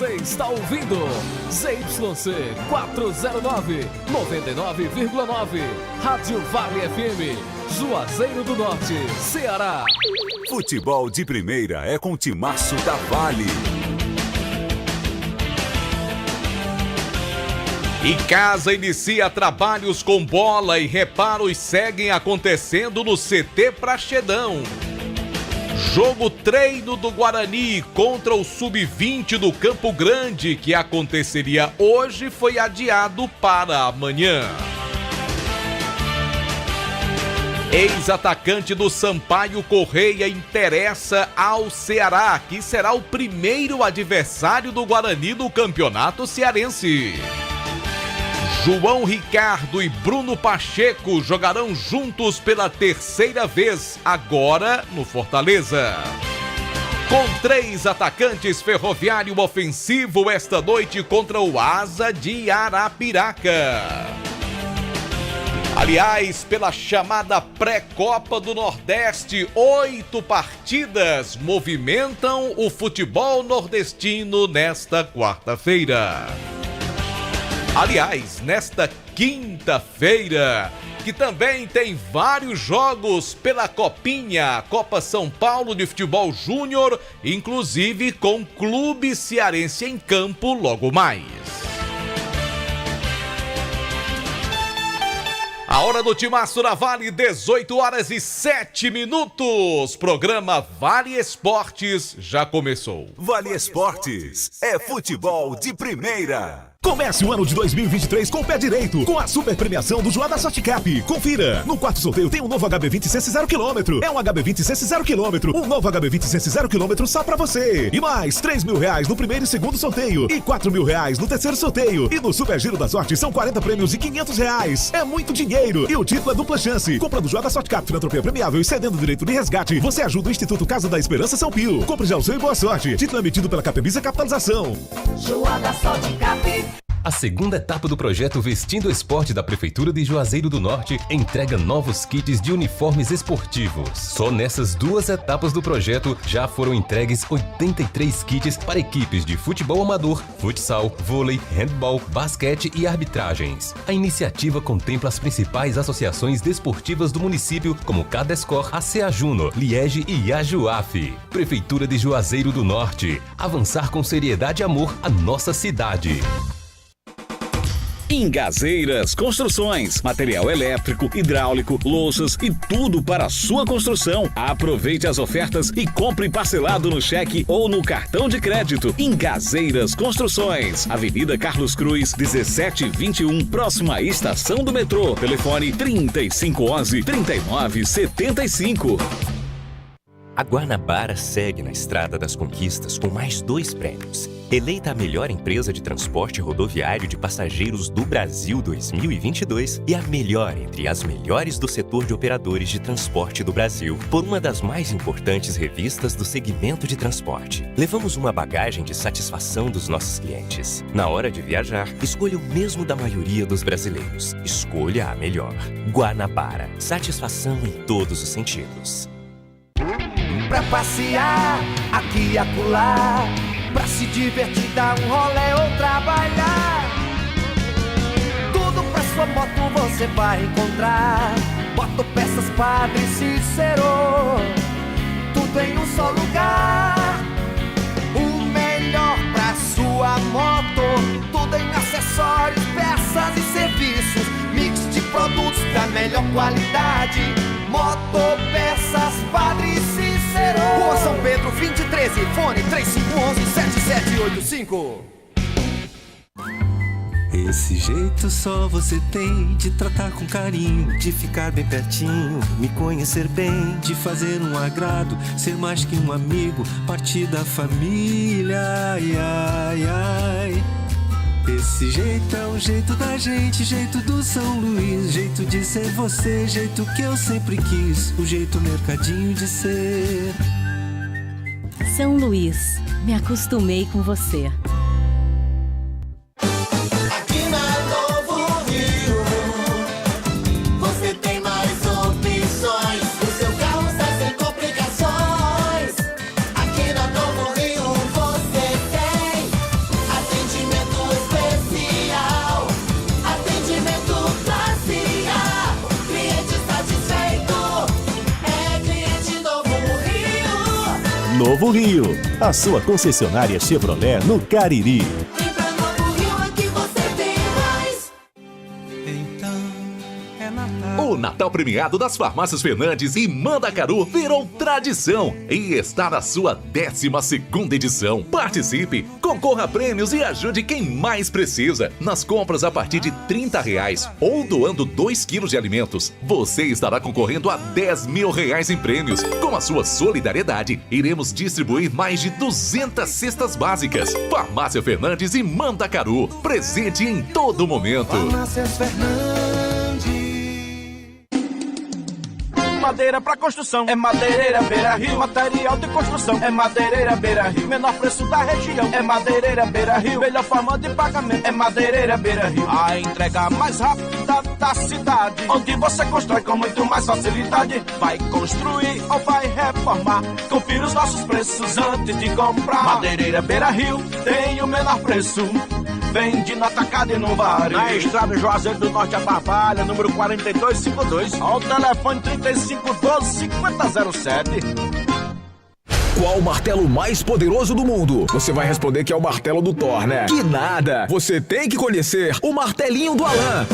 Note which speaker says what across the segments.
Speaker 1: Você está ouvindo ZYC 409, 99,9. Rádio Vale FM, Juazeiro do Norte, Ceará.
Speaker 2: Futebol de primeira é com o timaço da Vale.
Speaker 3: Icasa inicia trabalhos com bola e reparos seguem acontecendo no CT Praxedão. Jogo treino do Guarani contra o Sub-20 do Campo Grande, que aconteceria hoje, foi adiado para amanhã. Ex-atacante do Sampaio Correia interessa ao Ceará, que será o primeiro adversário do Guarani no Campeonato Cearense. João Ricardo e Bruno Pacheco jogarão juntos pela terceira vez, agora no Fortaleza. Com 3 atacantes, Ferroviário ofensivo esta noite contra o Asa de Arapiraca. Aliás, pela chamada pré-Copa do Nordeste, 8 partidas movimentam o futebol nordestino nesta quarta-feira. Aliás, nesta quinta-feira, que também tem vários jogos pela Copinha, Copa São Paulo de Futebol Júnior, inclusive com Clube Cearense em campo logo mais. A hora do Timaço da Vale, 18h07. Programa Vale Esportes já começou.
Speaker 2: Vale Esportes é futebol de primeira.
Speaker 4: Comece o ano de 2023 com o pé direito, com a super premiação do Joada Sortcap. Confira! No quarto sorteio tem um novo HB20 Sense 0km. É um HB20 Sense 0km. Um novo HB20 Sense 0km só pra você. E mais R$3.000 no primeiro e segundo sorteio. E R$4.000 no terceiro sorteio. E no Super Giro da Sorte são 40 prêmios e R$500. É muito dinheiro. E o título é dupla chance. Comprando Joada Sortcap, filantropia premiável e cedendo direito de resgate, você ajuda o Instituto Casa da Esperança São Pio. Compre já o seu e boa sorte. Título emitido pela Capemisa Capitalização.
Speaker 5: Joada Sortcap.
Speaker 6: A segunda etapa do projeto Vestindo Esporte da Prefeitura de Juazeiro do Norte entrega novos kits de uniformes esportivos. Só nessas 2 etapas do projeto já foram entregues 83 kits para equipes de futebol amador, futsal, vôlei, handball, basquete e arbitragens. A iniciativa contempla as principais associações desportivas do município, como Cadescor, ACA Juno, Liege e Ajuaf. Prefeitura de Juazeiro do Norte. Avançar com seriedade e amor a nossa cidade.
Speaker 7: Ingazeiras Construções, material elétrico, hidráulico, louças e tudo para a sua construção. Aproveite as ofertas e compre parcelado no cheque ou no cartão de crédito. Ingazeiras Construções, Avenida Carlos Cruz, 1721, próxima à estação do metrô. Telefone 3511-3975.
Speaker 8: A Guanabara segue na estrada das conquistas com mais 2 prêmios. Eleita a melhor empresa de transporte rodoviário de passageiros do Brasil 2022 e a melhor entre as melhores do setor de operadores de transporte do Brasil, por uma das mais importantes revistas do segmento de transporte. Levamos uma bagagem de satisfação dos nossos clientes. Na hora de viajar, escolha o mesmo da maioria dos brasileiros. Escolha a melhor. Guanabara. Satisfação em todos os sentidos.
Speaker 5: Pra passear aqui e acolá, pra se divertir, dar um rolê ou trabalhar. Tudo pra sua moto você vai encontrar. Motopeças Padre Cícero, tudo em um só lugar. O melhor pra sua moto, tudo em acessórios, peças e serviços. Mix de produtos da melhor qualidade. Motopeças Padre Cícero, Rua São Pedro 2013, fone 3511-7785.
Speaker 9: Esse jeito só você tem de tratar com carinho, de ficar bem pertinho, me conhecer bem, de fazer um agrado, ser mais que um amigo, partir da família, ai, ai, ai. Esse jeito é o jeito da gente, jeito do São Luís, jeito de ser você, jeito que eu sempre quis, o jeito mercadinho de ser.
Speaker 10: São Luís, me acostumei com você.
Speaker 5: Aqui na Novo Rio, você tem mais opções, o seu carro sai sem complicações. Aqui na Novo Rio você tem
Speaker 4: Novo Rio, a sua concessionária Chevrolet no Cariri.
Speaker 11: O Natal premiado das Farmácias Fernandes e Mandacaru virou tradição e está na sua 12ª edição. Participe, concorra a prêmios e ajude quem mais precisa. Nas compras a partir de R$30 ou doando 2 quilos de alimentos, você estará concorrendo a R$10 mil em prêmios. Com a sua solidariedade, iremos distribuir mais de 200 cestas básicas. Farmácia Fernandes e Mandacaru, presente em todo momento.
Speaker 5: Farmácias Fernandes. Madeira pra construção é Madeireira Beira Rio. Material de construção é Madeireira Beira Rio. Menor preço da região é Madeireira Beira Rio. Melhor forma de pagamento é Madeireira Beira Rio. A entrega mais rápida da cidade, onde você constrói com muito mais facilidade. Vai construir ou vai reformar? Confira os nossos preços antes de comprar. Madeireira Beira Rio tem o menor preço. Vende no atacado e no varejo. Na estrada Juazeiro do Norte, a Barbalha, número 4252. Ao telefone 3512-5007.
Speaker 12: Qual o martelo mais poderoso do mundo? Você vai responder que é o martelo do Thor, né? Que nada! Você tem que conhecer o martelinho do Alan.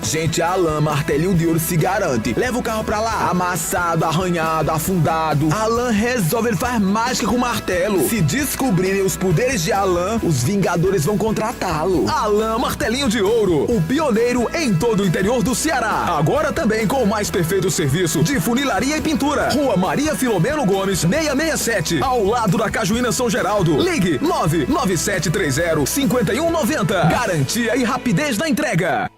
Speaker 12: Gente, a Alan Martelinho de Ouro se garante. Leva o carro pra lá, amassado, arranhado, afundado. A Alan resolve, ele faz mágica com o martelo. Se descobrirem os poderes de Alan, os Vingadores vão contratá-lo. Alan Martelinho de Ouro, o pioneiro em todo o interior do Ceará. Agora também com o mais perfeito serviço de funilaria e pintura. Rua Maria Filomeno Gomes, 667, ao lado da Cajuína São Geraldo. Ligue 99730-5190. Garantia e rapidez na entrega.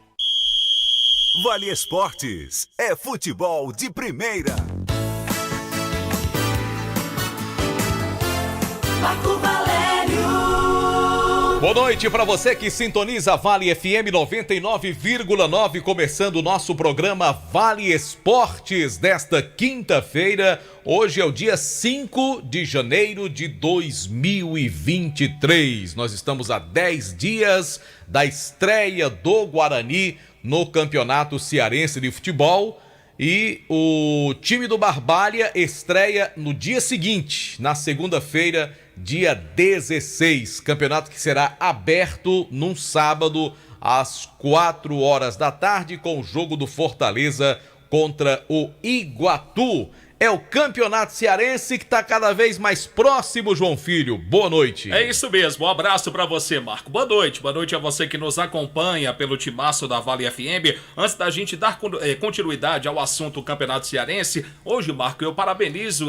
Speaker 2: Vale Esportes é futebol de primeira.
Speaker 5: Marco Valério.
Speaker 3: Boa noite para você que sintoniza a Vale FM 99,9, começando o nosso programa Vale Esportes desta quinta-feira. Hoje é o dia 5 de janeiro de 2023. Nós estamos a 10 dias da estreia do Guarani no Campeonato Cearense de Futebol, e o time do Barbalha estreia no dia seguinte, na segunda-feira, dia 16. Campeonato que será aberto num sábado às 4 horas da tarde, com o jogo do Fortaleza contra o Iguatu. É o Campeonato Cearense que está cada vez mais próximo, João Filho. Boa noite.
Speaker 13: É isso mesmo, um abraço para você, Marco. Boa noite a você que nos acompanha pelo timaço da Vale FM. Antes da gente dar continuidade ao assunto Campeonato Cearense, hoje, Marco,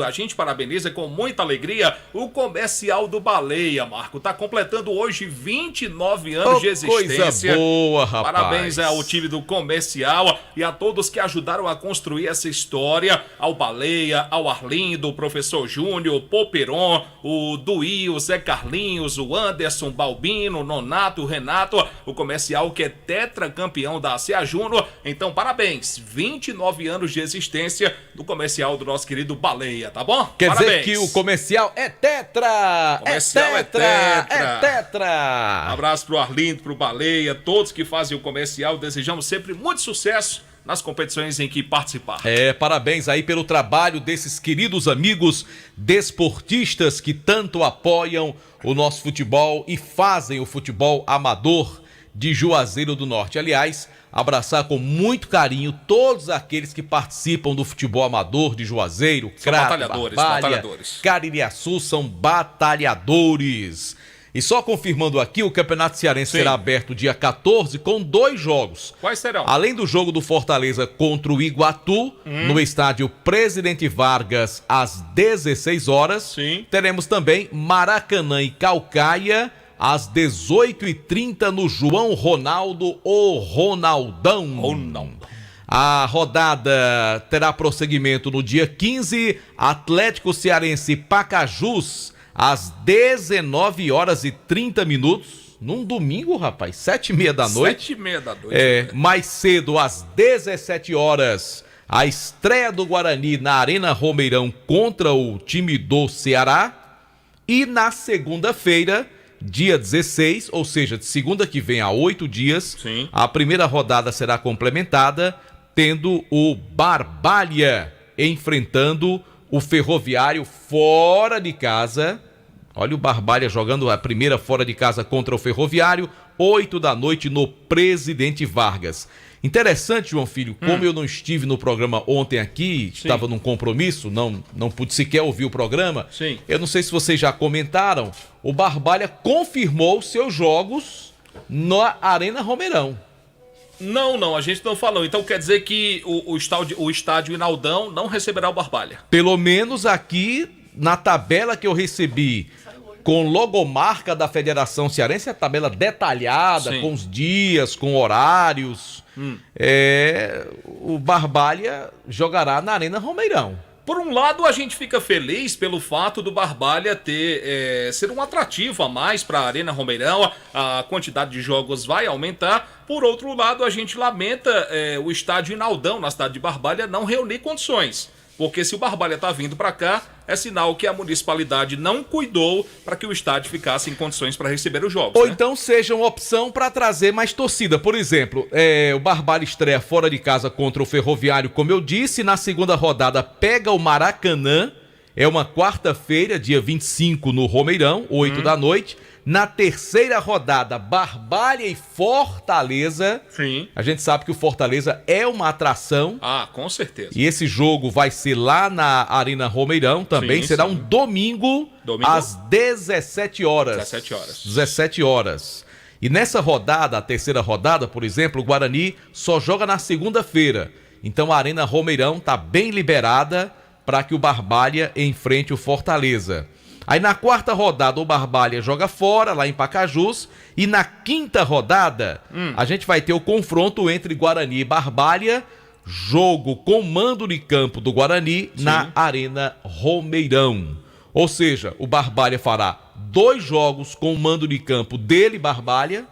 Speaker 13: a gente parabeniza com muita alegria o Comercial do Baleia, Marco. Tá completando hoje 29 anos de existência.
Speaker 3: Coisa boa, rapaz.
Speaker 13: Parabéns ao time do Comercial e a todos que ajudaram a construir essa história, ao Baleia, ao Arlindo, o professor Júnior, o Poperon, o Duí, o Zé Carlinhos, o Anderson, Balbino, o Nonato, o Renato, o Comercial que é tetracampeão da CA Júnior. Então, parabéns, 29 anos de existência do Comercial do nosso querido Baleia, tá bom?
Speaker 3: Quer
Speaker 13: parabéns.
Speaker 3: dizer que o Comercial é tetra!
Speaker 13: Comercial
Speaker 3: é tetra!
Speaker 13: Um abraço pro Arlindo, pro Baleia, todos que fazem o Comercial, desejamos sempre muito sucesso nas competições em que participar.
Speaker 3: Parabéns aí pelo trabalho desses queridos amigos desportistas que tanto apoiam o nosso futebol e fazem o futebol amador de Juazeiro do Norte. Aliás, abraçar com muito carinho todos aqueles que participam do futebol amador de Juazeiro, Crato, Barbalha, Caririaçu, são batalhadores. E só confirmando aqui, o Campeonato Cearense será aberto dia 14 com 2 jogos.
Speaker 13: Quais serão?
Speaker 3: Além do jogo do Fortaleza contra o Iguatu, no estádio Presidente Vargas, às 16 horas. Teremos também Maracanã e Caucaia, às 18h30, no João Ronaldo, o Ronaldão. A rodada terá prosseguimento no dia 15, Atlético Cearense e Pacajus, às 19h30, num domingo, rapaz, 7h30 da noite.
Speaker 13: 7h30 da noite.
Speaker 3: Mais cedo, às 17 horas, a estreia do Guarani na Arena Romeirão contra o time do Ceará. E na segunda-feira, dia 16, ou seja, de segunda que vem a 8 dias, a primeira rodada será complementada, tendo o Barbalha enfrentando o Ferroviário fora de casa. Olha o Barbalha jogando a primeira fora de casa contra o Ferroviário, 8 da noite no Presidente Vargas. Interessante, João Filho, como eu não estive no programa ontem aqui, estava num compromisso, não pude sequer ouvir o programa.
Speaker 13: Sim.
Speaker 3: Eu não sei se vocês já comentaram, o Barbalha confirmou seus jogos na Arena Romeirão.
Speaker 13: Não, a gente não falou. Então quer dizer que o estádio Inaldão não receberá o Barbalha.
Speaker 3: Pelo menos aqui na tabela que eu recebi com logomarca da Federação Cearense, a tabela detalhada, com os dias, com horários, o Barbalha jogará na Arena Romeirão.
Speaker 13: Por um lado, a gente fica feliz pelo fato do Barbalha ser um atrativo a mais para a Arena Romeirão, a quantidade de jogos vai aumentar. Por outro lado, a gente lamenta o estádio Inaldão, na cidade de Barbalha, não reunir condições. Porque se o Barbalha está vindo para cá, é sinal que a municipalidade não cuidou para que o estádio ficasse em condições para receber os jogos.
Speaker 3: Ou então seja uma opção para trazer mais torcida. Por exemplo, o Barbalha estreia fora de casa contra o Ferroviário, como eu disse. Na segunda rodada pega o Maracanã. É uma quarta-feira, dia 25, no Romeirão, 8 da noite. Na terceira rodada, Barbalha e Fortaleza.
Speaker 13: Sim.
Speaker 3: A gente sabe que o Fortaleza é uma atração.
Speaker 13: Ah, com certeza.
Speaker 3: E esse jogo vai ser lá na Arena Romeirão também. Será um domingo às 17 horas. 17 horas. E nessa rodada, a terceira rodada, por exemplo, o Guarani só joga na segunda-feira. Então a Arena Romeirão está bem liberada para que o Barbalha enfrente o Fortaleza. Aí na quarta rodada o Barbalha joga fora, lá em Pacajus. E na quinta rodada a gente vai ter o confronto entre Guarani e Barbalha. Jogo com mando de campo do Guarani na Arena Romeirão. Ou seja, o Barbalha fará 2 jogos com mando de campo dele, Barbalha.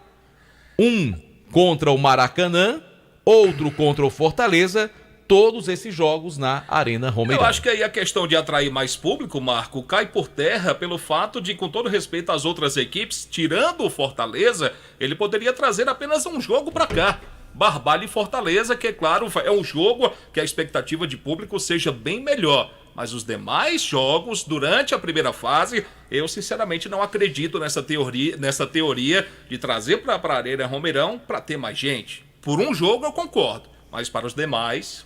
Speaker 3: Um contra o Maracanã, outro contra o Fortaleza. Todos esses jogos na Arena Romeirão.
Speaker 13: Eu acho que aí a questão de atrair mais público, Marco, cai por terra pelo fato de, com todo respeito às outras equipes, tirando o Fortaleza, ele poderia trazer apenas um jogo para cá. Barbalha e Fortaleza, que é claro, é um jogo que a expectativa de público seja bem melhor. Mas os demais jogos, durante a primeira fase, eu sinceramente não acredito nessa teoria de trazer para a Arena Romeirão para ter mais gente. Por um jogo eu concordo, mas para os demais...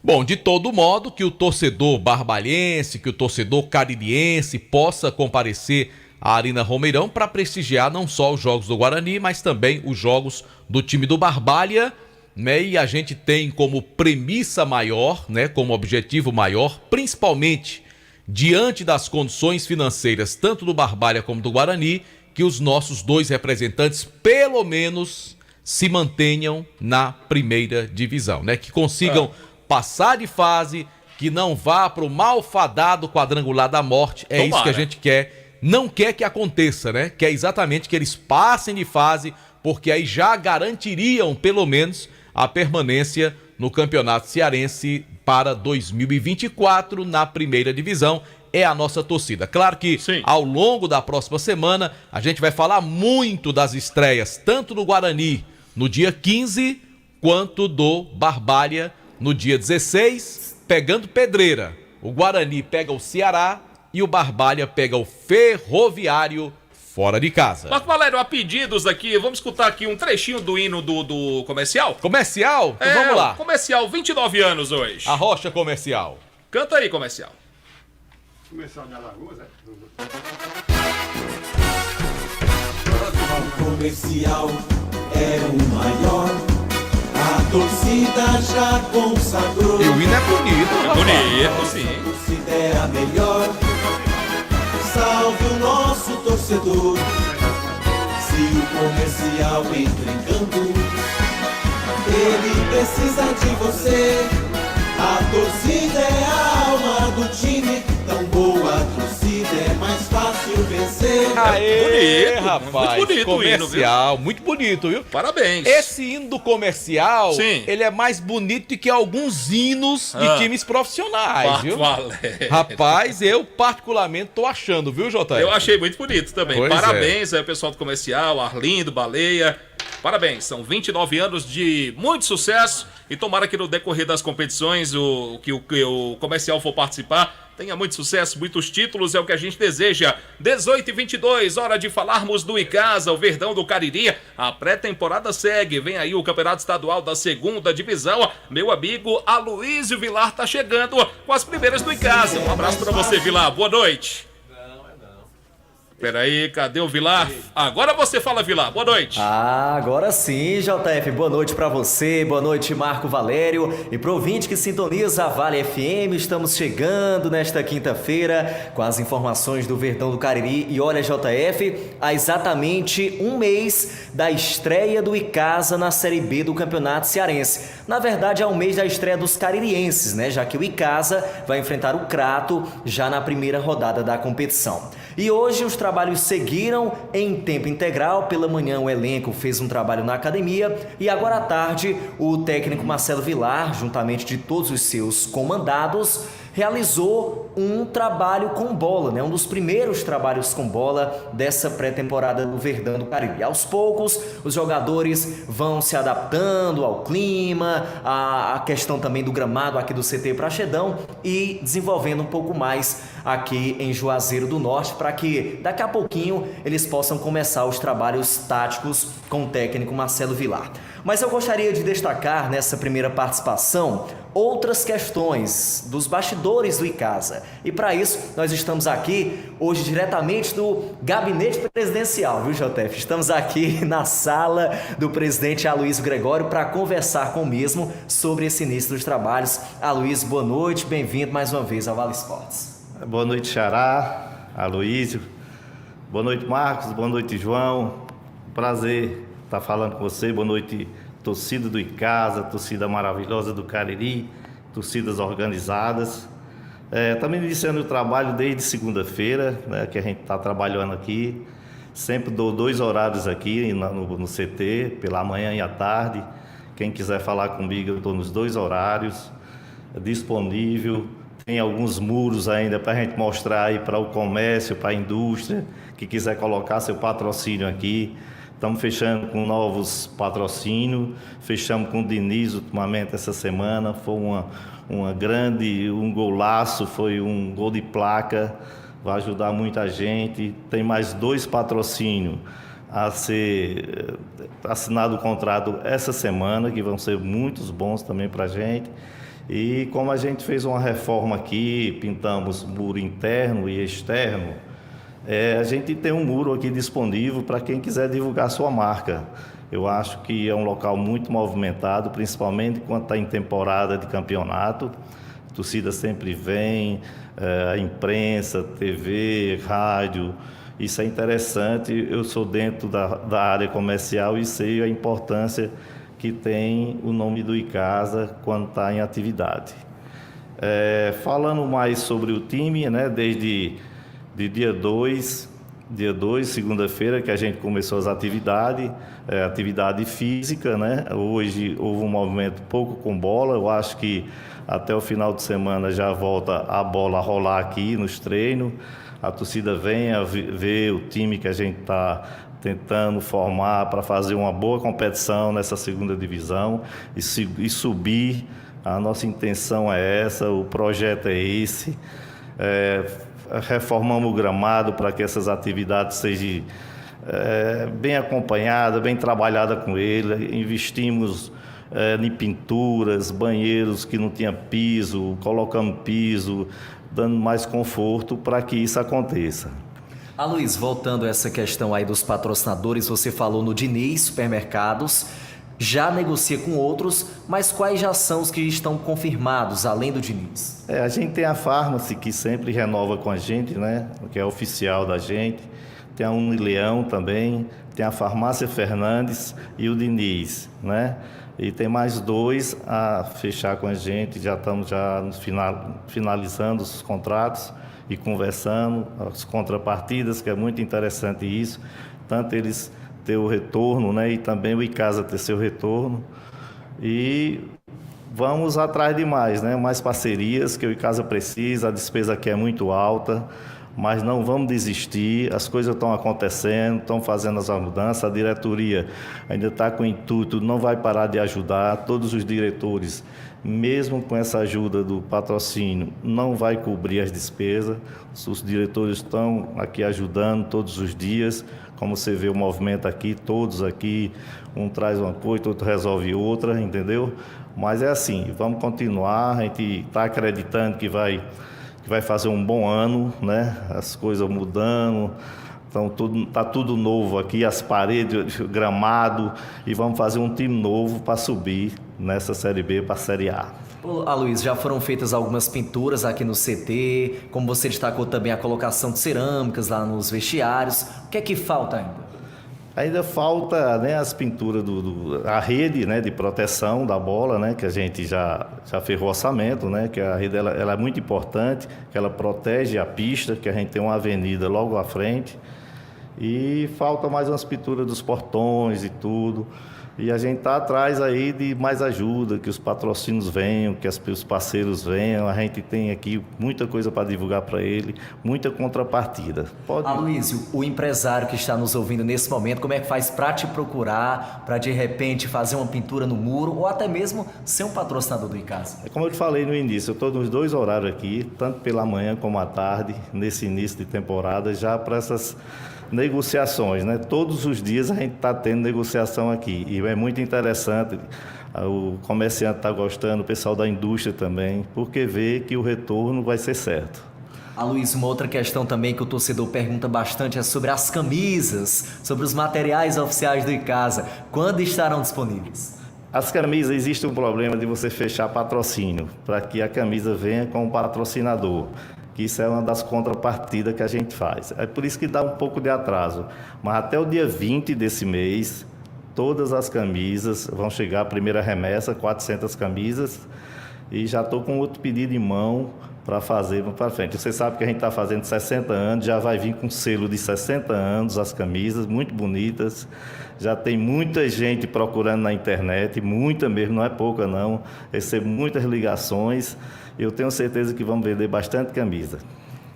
Speaker 3: Bom, de todo modo, que o torcedor barbalhense, que o torcedor caririense possa comparecer à Arena Romeirão para prestigiar não só os jogos do Guarani, mas também os jogos do time do Barbalha, né? E a gente tem como premissa maior, né, como objetivo maior, principalmente diante das condições financeiras tanto do Barbalha como do Guarani, que os nossos 2 representantes pelo menos se mantenham na primeira divisão, né? Que consigam passar de fase, que não vá para o malfadado quadrangular da morte. É isso que a gente quer. Não quer que aconteça, né? Quer exatamente que eles passem de fase, porque aí já garantiriam, pelo menos, a permanência no Campeonato Cearense para 2024 na primeira divisão. É a nossa torcida. Claro que ao longo da próxima semana a gente vai falar muito das estreias, tanto do Guarani no dia 15, quanto do Barbalha no dia 16, pegando pedreira. O Guarani pega o Ceará e o Barbalha pega o Ferroviário fora de casa.
Speaker 13: Marco Valério, há pedidos aqui. Vamos escutar aqui um trechinho do hino do comercial?
Speaker 3: Comercial? Então vamos lá.
Speaker 13: Comercial, 29 anos hoje.
Speaker 3: A Rocha Comercial.
Speaker 13: Canta aí, comercial.
Speaker 14: Comercial de Alagoas,
Speaker 15: O comercial é o maior. A torcida já consagrou.
Speaker 3: E o hino é bonito,
Speaker 13: é bonito, sim.
Speaker 15: A torcida é a melhor. Salve o nosso torcedor. Se o comercial entra em campo, ele precisa de você. A torcida é a alma do time. Tão boa a torcida, é mais fácil vencer.
Speaker 3: Aê,
Speaker 13: bonito,
Speaker 3: rapaz,
Speaker 13: muito bonito
Speaker 3: comercial,
Speaker 13: o hino,
Speaker 3: muito bonito, viu?
Speaker 13: Parabéns.
Speaker 3: Esse hino do comercial,
Speaker 13: sim,
Speaker 3: ele é mais bonito do que alguns hinos de times profissionais, viu? Rapaz, eu particularmente tô achando, viu, JR?
Speaker 13: Eu achei muito bonito também.
Speaker 3: Pois
Speaker 13: Parabéns aí, pessoal do comercial, Arlindo, Baleia. Parabéns, são 29 anos de muito sucesso e tomara que no decorrer das competições o comercial for participar tenha muito sucesso, muitos títulos, é o que a gente deseja. 18h22, hora de falarmos do Icasa, o Verdão do Cariri. A pré-temporada segue, vem aí o Campeonato Estadual da 2ª Divisão. Meu amigo Aloysio Vilar tá chegando com as primeiras do Icasa. Um abraço pra você, Vilar, boa noite. Peraí, cadê o Vilar? Agora você fala, Vilar. Boa noite.
Speaker 16: Agora sim, JF. Boa noite pra você, boa noite, Marco Valério. E pro ouvinte que sintoniza a Vale FM, estamos chegando nesta quinta-feira com as informações do Verdão do Cariri. E olha, JF, há exatamente um mês da estreia do Icasa na Série B do Campeonato Cearense. Na verdade, há um mês da estreia dos caririenses, né? Já que o Icasa vai enfrentar o Crato já na primeira rodada da competição. E hoje os trabalhos seguiram em tempo integral. Pela manhã o elenco fez um trabalho na academia e agora à tarde o técnico Marcelo Vilar, juntamente de todos os seus comandados, realizou um trabalho com bola, né? Um dos primeiros trabalhos com bola dessa pré-temporada do Verdão do Cariri. Aos poucos, os jogadores vão se adaptando ao clima, à questão também do gramado aqui do CT Praxedão e desenvolvendo um pouco mais aqui em Juazeiro do Norte para que daqui a pouquinho eles possam começar os trabalhos táticos com o técnico Marcelo Vilar. Mas eu gostaria de destacar nessa primeira participação outras questões dos bastidores do Icasa. E para isso, nós estamos aqui hoje diretamente do gabinete presidencial, viu, JF? Estamos aqui na sala do presidente Aloysio Gregório para conversar com o mesmo sobre esse início dos trabalhos. Aloysio, boa noite, bem-vindo mais uma vez ao Vale Esportes.
Speaker 17: Boa noite, Xará, Aloysio. Boa noite, Marcos. Boa noite, João. Prazer estar falando com você. Boa noite, torcida do Icasa, torcida maravilhosa do Cariri, torcidas organizadas. Também iniciando o trabalho desde segunda-feira, né, que a gente está trabalhando aqui. Sempre dou 2 horários aqui no CT, pela manhã e à tarde. Quem quiser falar comigo, eu estou nos 2 horários, disponível. Tem alguns muros ainda para a gente mostrar aí para o comércio, para a indústria, que quiser colocar seu patrocínio aqui. Estamos fechando com novos patrocínios, fechamos com o Diniz ultimamente essa semana, foi um golaço, foi um gol de placa, vai ajudar muita gente. Tem mais 2 patrocínios a ser assinado o contrato essa semana, que vão ser muitos bons também para a gente. E como a gente fez uma reforma aqui, pintamos muro interno e externo, a gente tem um muro aqui disponível para quem quiser divulgar sua marca. Eu acho que é um local muito movimentado, principalmente quando está em temporada de campeonato. A torcida sempre vem, a imprensa, TV, rádio. Isso é interessante. Eu sou dentro da área comercial e sei a importância que tem o nome do Icasa quando está em atividade. Falando mais sobre o time, né, desde dia 2, segunda-feira, que a gente começou as atividades, atividade física, né? Hoje houve um movimento pouco com bola, eu acho que até o final de semana já volta a bola a rolar aqui nos treinos, a torcida vem a ver o time que a gente está tentando formar para fazer uma boa competição nessa 2ª divisão e subir. A nossa intenção é essa, o projeto é esse. Reformamos o gramado para que essas atividades sejam bem acompanhadas, bem trabalhadas com ele. Investimos em pinturas, banheiros que não tinha piso, colocamos piso, dando mais conforto para que isso aconteça.
Speaker 16: Aloysio, voltando a essa questão aí dos patrocinadores, você falou no Diniz Supermercados, já negocia com outros, mas quais já são os que estão confirmados, além do Diniz?
Speaker 17: A gente tem a Farmácia, que sempre renova com a gente, né? Que é oficial da gente. Tem a Unileão também, tem a Farmácia Fernandes e o Diniz, né? E tem mais 2 a fechar com a gente, já estamos finalizando os contratos e conversando as contrapartidas, que é muito interessante isso, tanto eles ter o retorno, né, e também o Icasa ter seu retorno. E vamos atrás de mais, né, mais parcerias que o Icasa precisa, a despesa aqui é muito alta, mas não vamos desistir, as coisas estão acontecendo, estão fazendo as mudanças, a diretoria ainda está com o intuito, não vai parar de ajudar, todos os diretores, mesmo com essa ajuda do patrocínio, não vai cobrir as despesas, os diretores estão aqui ajudando todos os dias, como você vê o movimento aqui, todos aqui, um traz uma coisa, outro resolve outra, entendeu? Mas é assim, vamos continuar, a gente está acreditando que vai fazer um bom ano, né? As coisas mudando, então tá tudo novo aqui, as paredes, o gramado, e vamos fazer um time novo para subir nessa Série B para a Série A.
Speaker 16: Luiz, já foram feitas algumas pinturas aqui no CT, como você destacou também a colocação de cerâmicas lá nos vestiários. O que é que falta ainda?
Speaker 17: Ainda falta, né, as pinturas, a rede, né, de proteção da bola, né, que a gente já fez o orçamento, né, que a rede ela é muito importante, que ela protege a pista, que a gente tem uma avenida logo à frente. E falta mais umas pinturas dos portões e tudo. E a gente está atrás aí de mais ajuda, que os patrocínios venham, que os parceiros venham. A gente tem aqui muita coisa para divulgar para ele, muita contrapartida.
Speaker 16: Aloysio, o empresário que está nos ouvindo nesse momento, como é que faz para te procurar, para de repente fazer uma pintura no muro ou até mesmo ser um patrocinador do Icasa?
Speaker 17: É como eu te falei no início, eu estou nos 2 horários aqui, tanto pela manhã como à tarde, nesse início de temporada, já para essas negociações, né? Todos os dias a gente está tendo negociação aqui e é muito interessante, o comerciante está gostando, o pessoal da indústria também, porque vê que o retorno vai ser certo.
Speaker 16: Aloysio, uma outra questão também que o torcedor pergunta bastante é sobre as camisas, sobre os materiais oficiais do Icasa. Quando estarão disponíveis?
Speaker 17: As camisas, existe um problema de você fechar patrocínio, para que a camisa venha com o patrocinador. Isso é uma das contrapartidas que a gente faz. É por isso que dá um pouco de atraso. Mas até o dia 20 desse mês, todas as camisas vão chegar, a primeira remessa, 400 camisas, e já estou com outro pedido em mão para fazer para frente. Você sabe que a gente está fazendo 60 anos, já vai vir com selo de 60 anos as camisas, muito bonitas. Já tem muita gente procurando na internet, muita mesmo, não é pouca não. Recebo muitas ligações. Eu tenho certeza que vamos vender bastante camisa.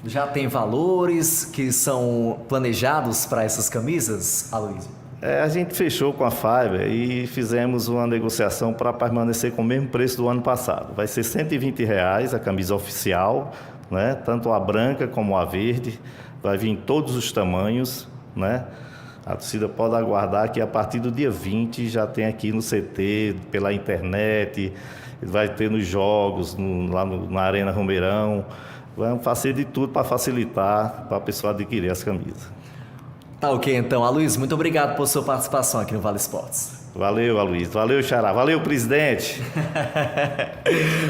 Speaker 16: Já tem valores que são planejados para essas camisas, Aloysio?
Speaker 17: A gente fechou com a Fiverr e fizemos uma negociação para permanecer com o mesmo preço do ano passado. Vai ser R$120 a camisa oficial, né? Tanto a branca como a verde. Vai vir em todos os tamanhos, né? A torcida pode aguardar que a partir do dia 20 já tem aqui no CT, pela internet, vai ter nos jogos, lá na Arena Romeirão. Vamos fazer de tudo para facilitar para a pessoa adquirir as camisas.
Speaker 16: Tá ok, então. Aloysio, muito obrigado por sua participação aqui no Vale Esportes.
Speaker 17: Valeu, Aloysio. Valeu, Xará. Valeu, presidente.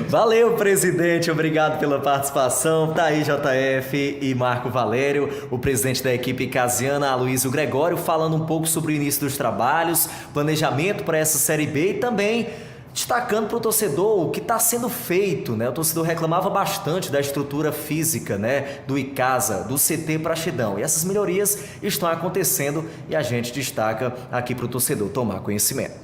Speaker 16: Valeu, presidente. Obrigado pela participação. Tá aí JF e Marco Valério, o presidente da equipe icasiana, Aloysio Gregório, falando um pouco sobre o início dos trabalhos, planejamento para essa Série B e também destacando para o torcedor o que está sendo feito, né? O torcedor reclamava bastante da estrutura física, né, do Icasa, do CT Praxedão. E essas melhorias estão acontecendo e a gente destaca aqui para o torcedor tomar conhecimento.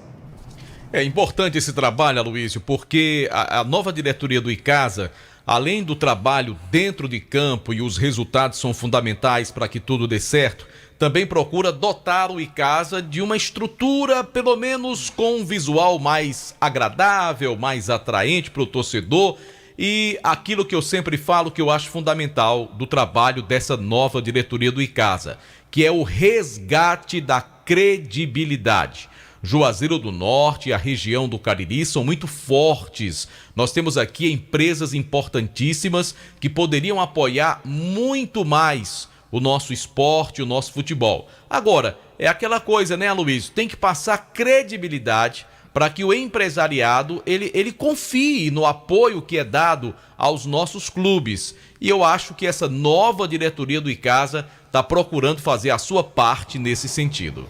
Speaker 3: É importante esse trabalho, Aloysio, porque a nova diretoria do Icasa, além do trabalho dentro de campo, e os resultados são fundamentais para que tudo dê certo, também procura dotar o Icasa de uma estrutura, pelo menos com um visual mais agradável, mais atraente para o torcedor. E aquilo que eu sempre falo, que eu acho fundamental do trabalho dessa nova diretoria do Icasa, que é o resgate da credibilidade. Juazeiro do Norte e a região do Cariri são muito fortes. Nós temos aqui empresas importantíssimas que poderiam apoiar muito mais o nosso esporte, o nosso futebol. Agora, é aquela coisa, né, Aloysio? Tem que passar credibilidade para que o empresariado ele confie no apoio que é dado aos nossos clubes. E eu acho que essa nova diretoria do Icasa está procurando fazer a sua parte nesse sentido.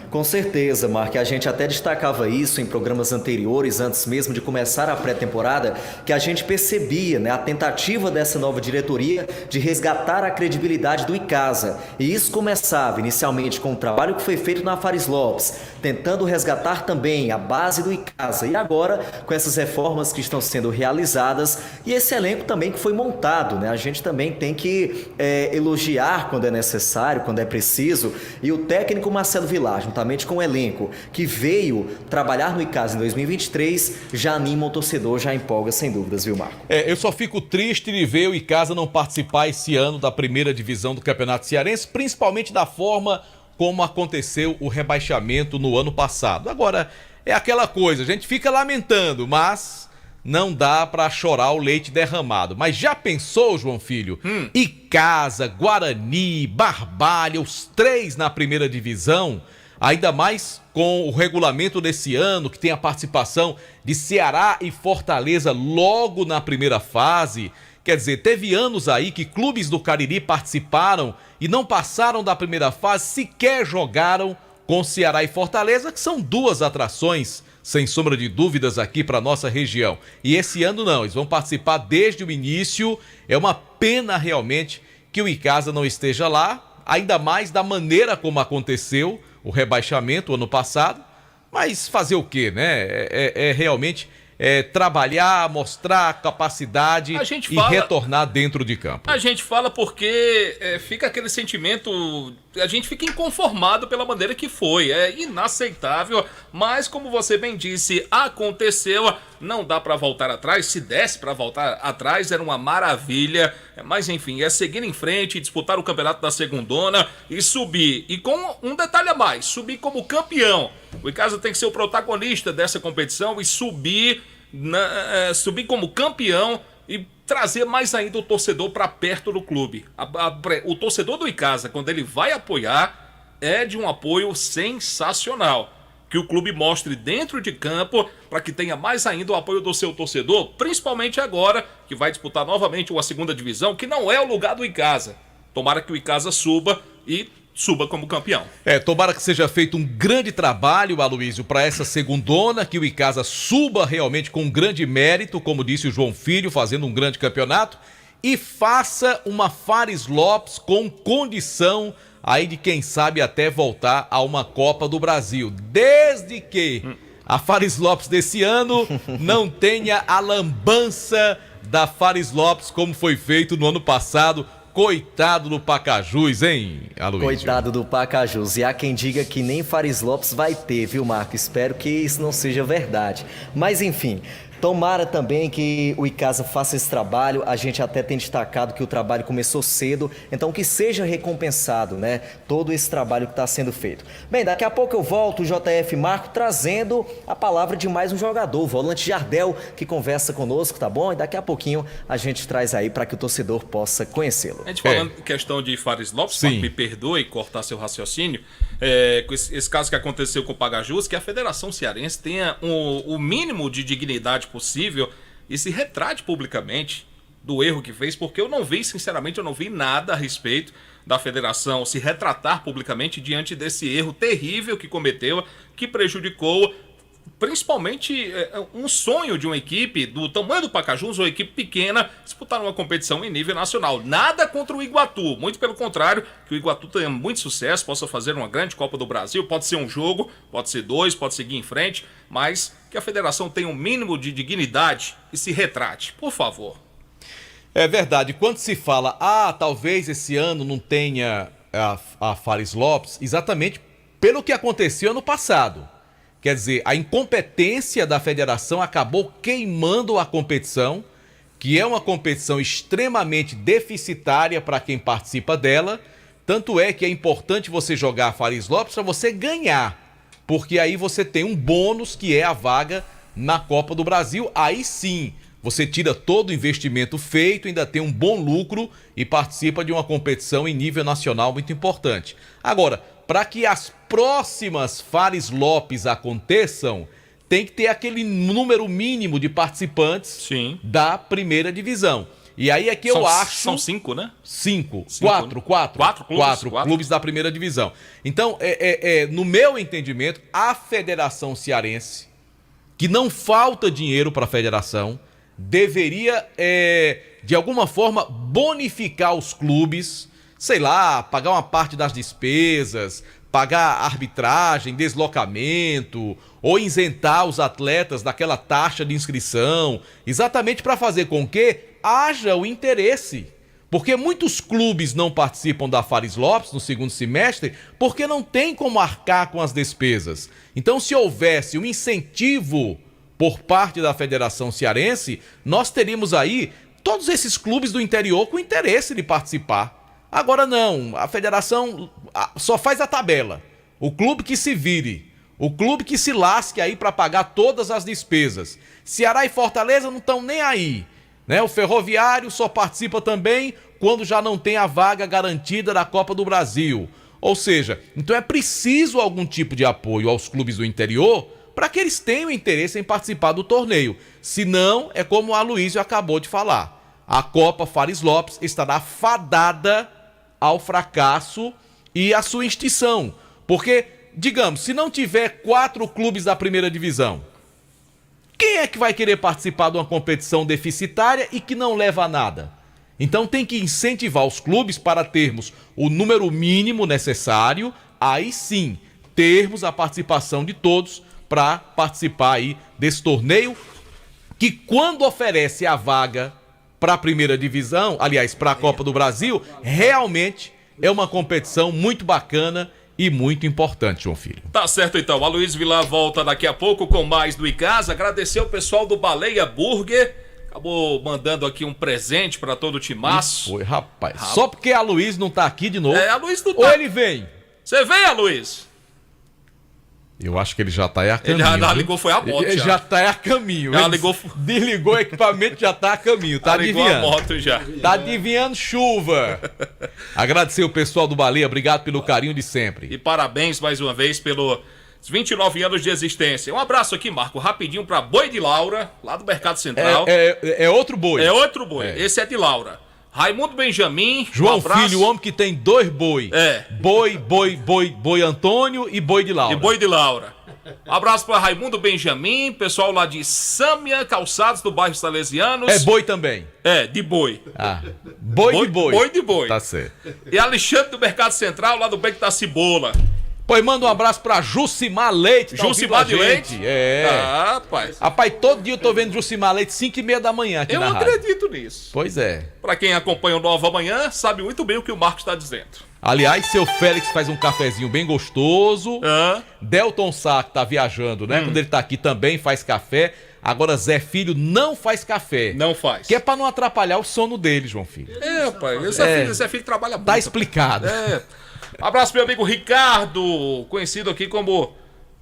Speaker 16: Com certeza, Mark. A gente até destacava isso em programas anteriores, antes mesmo de começar a pré-temporada, que a gente percebia, né, a tentativa dessa nova diretoria de resgatar a credibilidade do Icasa. E isso começava inicialmente com o trabalho que foi feito na Fares Lopes, tentando resgatar também a base do Icasa. E agora, com essas reformas que estão sendo realizadas, E esse elenco também que foi montado, né? A gente também tem que elogiar quando é necessário, quando é preciso. E o técnico Marcelo Vilar, juntamente com o elenco que veio trabalhar no Icasa em 2023, já anima o torcedor, já empolga sem dúvidas, viu, Marco?
Speaker 3: Eu só fico triste de ver o Icasa não participar esse ano da primeira divisão do Campeonato Cearense, principalmente da forma como aconteceu o rebaixamento no ano passado. Agora, é aquela coisa, a gente fica lamentando, mas não dá pra chorar o leite derramado. Mas já pensou, João Filho? Icasa, Guarani, Barbalha, os 3 na primeira divisão, ainda mais com o regulamento desse ano, que tem a participação de Ceará e Fortaleza logo na primeira fase. Quer dizer, teve anos aí que clubes do Cariri participaram e não passaram da primeira fase, sequer jogaram com Ceará e Fortaleza, que são 2 atrações, sem sombra de dúvidas, aqui para nossa região. E esse ano não, eles vão participar desde o início. É uma pena realmente que o Icasa não esteja lá, ainda mais da maneira como aconteceu o rebaixamento ano passado. Mas fazer o quê, né? Realmente trabalhar, mostrar capacidade e retornar dentro de campo.
Speaker 13: A gente fala porque fica aquele sentimento, a gente fica inconformado pela maneira que foi, é inaceitável, mas como você bem disse, aconteceu, não dá pra voltar atrás. Se desse pra voltar atrás era uma maravilha, mas enfim, é seguir em frente, disputar o campeonato da segundona e subir, e com um detalhe a mais, subir como campeão. O Icasa tem que ser o protagonista dessa competição e subir como campeão e trazer mais ainda o torcedor para perto do clube. O torcedor do Icasa, quando ele vai apoiar, é de um apoio sensacional. Que o clube mostre dentro de campo para que tenha mais ainda o apoio do seu torcedor, principalmente agora que vai disputar novamente a segunda divisão, que não é o lugar do Icasa. Tomara que o Icasa suba e suba como campeão.
Speaker 3: Tomara que seja feito um grande trabalho, Aloysio, para essa segundona, que o Icasa suba realmente com um grande mérito, como disse o João Filho, fazendo um grande campeonato, e faça uma Fares Lopes com condição aí de, quem sabe, até voltar a uma Copa do Brasil, desde que a Fares Lopes desse ano não tenha a lambança da Fares Lopes como foi feito no ano passado. Coitado do Pacajus, hein, Aloysio?
Speaker 16: Coitado do Pacajus. E há quem diga que nem Fares Lopes vai ter, viu, Marco? Espero que isso não seja verdade. Mas, enfim, tomara também que o Icasa faça esse trabalho. A gente até tem destacado que o trabalho começou cedo, então que seja recompensado, né? Todo esse trabalho que está sendo feito. Bem, daqui a pouco eu volto, o JF Marco, trazendo a palavra de mais um jogador, o volante Jardel, que conversa conosco, tá bom? E daqui a pouquinho a gente traz aí para que o torcedor possa conhecê-lo.
Speaker 13: A gente falando em questão de Fares Lopes, me perdoe cortar seu raciocínio, com esse caso que aconteceu com o Pacajus, que a Federação Cearense tenha o mínimo de dignidade possível e se retrate publicamente do erro que fez, porque sinceramente, eu não vi nada a respeito da federação se retratar publicamente diante desse erro terrível que cometeu, que prejudicou principalmente um sonho de uma equipe do tamanho do Pacajus, uma equipe pequena, disputar uma competição em nível nacional. Nada contra o Iguatu, muito pelo contrário, que o Iguatu tenha muito sucesso, possa fazer uma grande Copa do Brasil, pode ser um jogo, pode ser 2, pode seguir em frente, mas que a federação tenha um mínimo de dignidade e se retrate, por favor.
Speaker 3: É verdade, quando se fala, talvez esse ano não tenha a Fares Lopes, exatamente pelo que aconteceu ano passado. Quer dizer, a incompetência da federação acabou queimando a competição, que é uma competição extremamente deficitária para quem participa dela. Tanto é que é importante você jogar a Fares Lopes para você ganhar, porque aí você tem um bônus que é a vaga na Copa do Brasil. Aí sim, você tira todo o investimento feito, ainda tem um bom lucro e participa de uma competição em nível nacional muito importante. Agora, para que as próximas Fares Lopes aconteçam, tem que ter aquele número mínimo de participantes da primeira divisão. E aí é que eu acho...
Speaker 13: São 5, né?
Speaker 3: 4 clubes da primeira divisão. Então, no meu entendimento, a Federação Cearense, que não falta dinheiro para a federação, deveria, de alguma forma, bonificar os clubes, sei lá, pagar uma parte das despesas, pagar arbitragem, deslocamento, ou isentar os atletas daquela taxa de inscrição, exatamente para fazer com que haja o interesse. Porque muitos clubes não participam da Fares Lopes no segundo semestre porque não tem como arcar com as despesas. Então, se houvesse um incentivo por parte da Federação Cearense, nós teríamos aí todos esses clubes do interior com interesse de participar. Agora não, a federação só faz a tabela. O clube que se vire, o clube que se lasque aí para pagar todas as despesas. Ceará e Fortaleza não estão nem aí, né? O Ferroviário só participa também quando já não tem a vaga garantida da Copa do Brasil. Ou seja, então é preciso algum tipo de apoio aos clubes do interior para que eles tenham interesse em participar do torneio. Senão, é como o Aloysio acabou de falar. A Copa Fares Lopes estará fadada ao fracasso e à sua extinção. Porque, digamos, se não tiver 4 clubes da primeira divisão, quem é que vai querer participar de uma competição deficitária e que não leva a nada? Então tem que incentivar os clubes para termos o número mínimo necessário, aí sim, termos a participação de todos para participar aí desse torneio, que quando oferece a vaga para a primeira divisão, aliás, para a Copa do Brasil, realmente é uma competição muito bacana e muito importante, João Filho.
Speaker 13: Tá certo então, a Aloysio Vilar volta daqui a pouco com mais do Icasa. Agradecer o pessoal do Baleia Burger, acabou mandando aqui um presente para todo o timaço.
Speaker 3: Foi, rapaz. Só porque a Aloysio não tá aqui de novo.
Speaker 13: É, a Aloysio não tá.
Speaker 3: Ou ele vem?
Speaker 13: Você vem, Aloysio?
Speaker 3: Eu acho que ele já tá aí a caminho.
Speaker 13: Ele já ligou, foi a moto.
Speaker 3: Ele já tá aí a caminho.
Speaker 13: Já ligou.
Speaker 3: Desligou o equipamento, já tá a caminho. Tá adivinhando.
Speaker 13: Ligou a moto já.
Speaker 3: Tá adivinhando chuva. Agradecer o pessoal do Baleia, obrigado pelo carinho de sempre.
Speaker 13: E parabéns mais uma vez pelos 29 anos de existência. Um abraço aqui, Marco, rapidinho pra Boi de Laura, lá do Mercado Central.
Speaker 3: É outro boi.
Speaker 13: É outro boi. Esse é de Laura. Raimundo Benjamin.
Speaker 3: João Filho, o homem que tem 2 boi. Boi Antônio e Boi de Laura.
Speaker 13: E Boi de Laura. Um abraço para Raimundo Benjamin, pessoal lá de Sâmia Calçados, do bairro Salesianos.
Speaker 3: É boi também?
Speaker 13: É, de boi.
Speaker 3: Ah, boi de boi.
Speaker 13: Boi de boi.
Speaker 3: Tá certo.
Speaker 13: E Alexandre do Mercado Central, lá do Beco da Cebola.
Speaker 3: Pois manda um abraço pra Jucimar Leite. Tá
Speaker 13: Jucimar de Leite?
Speaker 3: É.
Speaker 13: Ah, rapaz.
Speaker 3: Rapaz, todo dia eu tô vendo Jucimar Leite 5h30 da manhã aqui na rádio.
Speaker 13: Eu acredito nisso.
Speaker 3: Pois é.
Speaker 13: Pra quem acompanha o Nova Manhã, sabe muito bem o que o Marcos está dizendo.
Speaker 3: Aliás, seu Félix faz um cafezinho bem gostoso. Delton Sá, que tá viajando, né? Quando ele tá aqui também faz café. Agora Zé Filho não faz café.
Speaker 13: Não faz.
Speaker 3: Que é pra não atrapalhar o sono dele, João Filho.
Speaker 13: É, rapaz. Zé Filho trabalha muito.
Speaker 3: Tá explicado.
Speaker 13: É. Abraço meu amigo Ricardo, conhecido aqui como...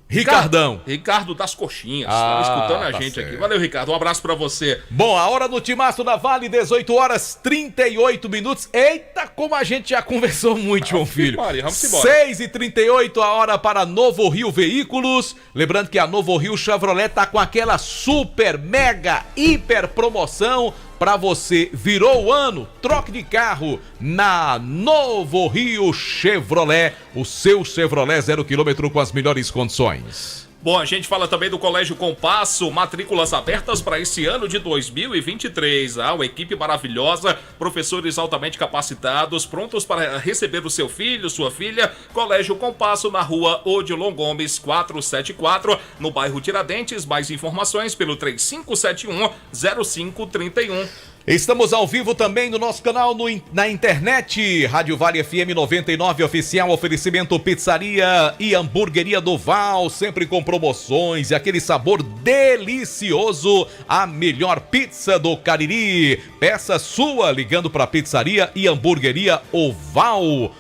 Speaker 3: Ricardão.
Speaker 13: Ricardo das Coxinhas. Tá escutando a gente
Speaker 3: certo.
Speaker 13: aqui. Valeu, Ricardo. Um abraço pra você.
Speaker 3: Bom, a hora do Timaço da Vale, 18h38. Eita, como a gente já conversou muito, João Filho.
Speaker 13: Vamos embora.
Speaker 3: 6h38, a hora para Novo Rio Veículos. Lembrando que a Novo Rio Chevrolet tá com aquela super, mega, hiper promoção. Pra você, virou o ano, troque de carro na Novo Rio Chevrolet, o seu Chevrolet 0 km com as melhores condições.
Speaker 13: Bom, a gente fala também do Colégio Compasso, matrículas abertas para esse ano de 2023. Uma equipe maravilhosa, professores altamente capacitados, prontos para receber o seu filho, sua filha. Colégio Compasso, na rua Odilon Gomes, 474, no bairro Tiradentes. Mais informações pelo 3571-0531.
Speaker 3: Estamos ao vivo também no nosso canal na internet, Rádio Vale FM 99 Oficial, oferecimento Pizzaria e Hamburgueria do Val, sempre com promoções e aquele sabor delicioso, a melhor pizza do Cariri. Peça sua ligando para Pizzaria e Hamburgueria Oval,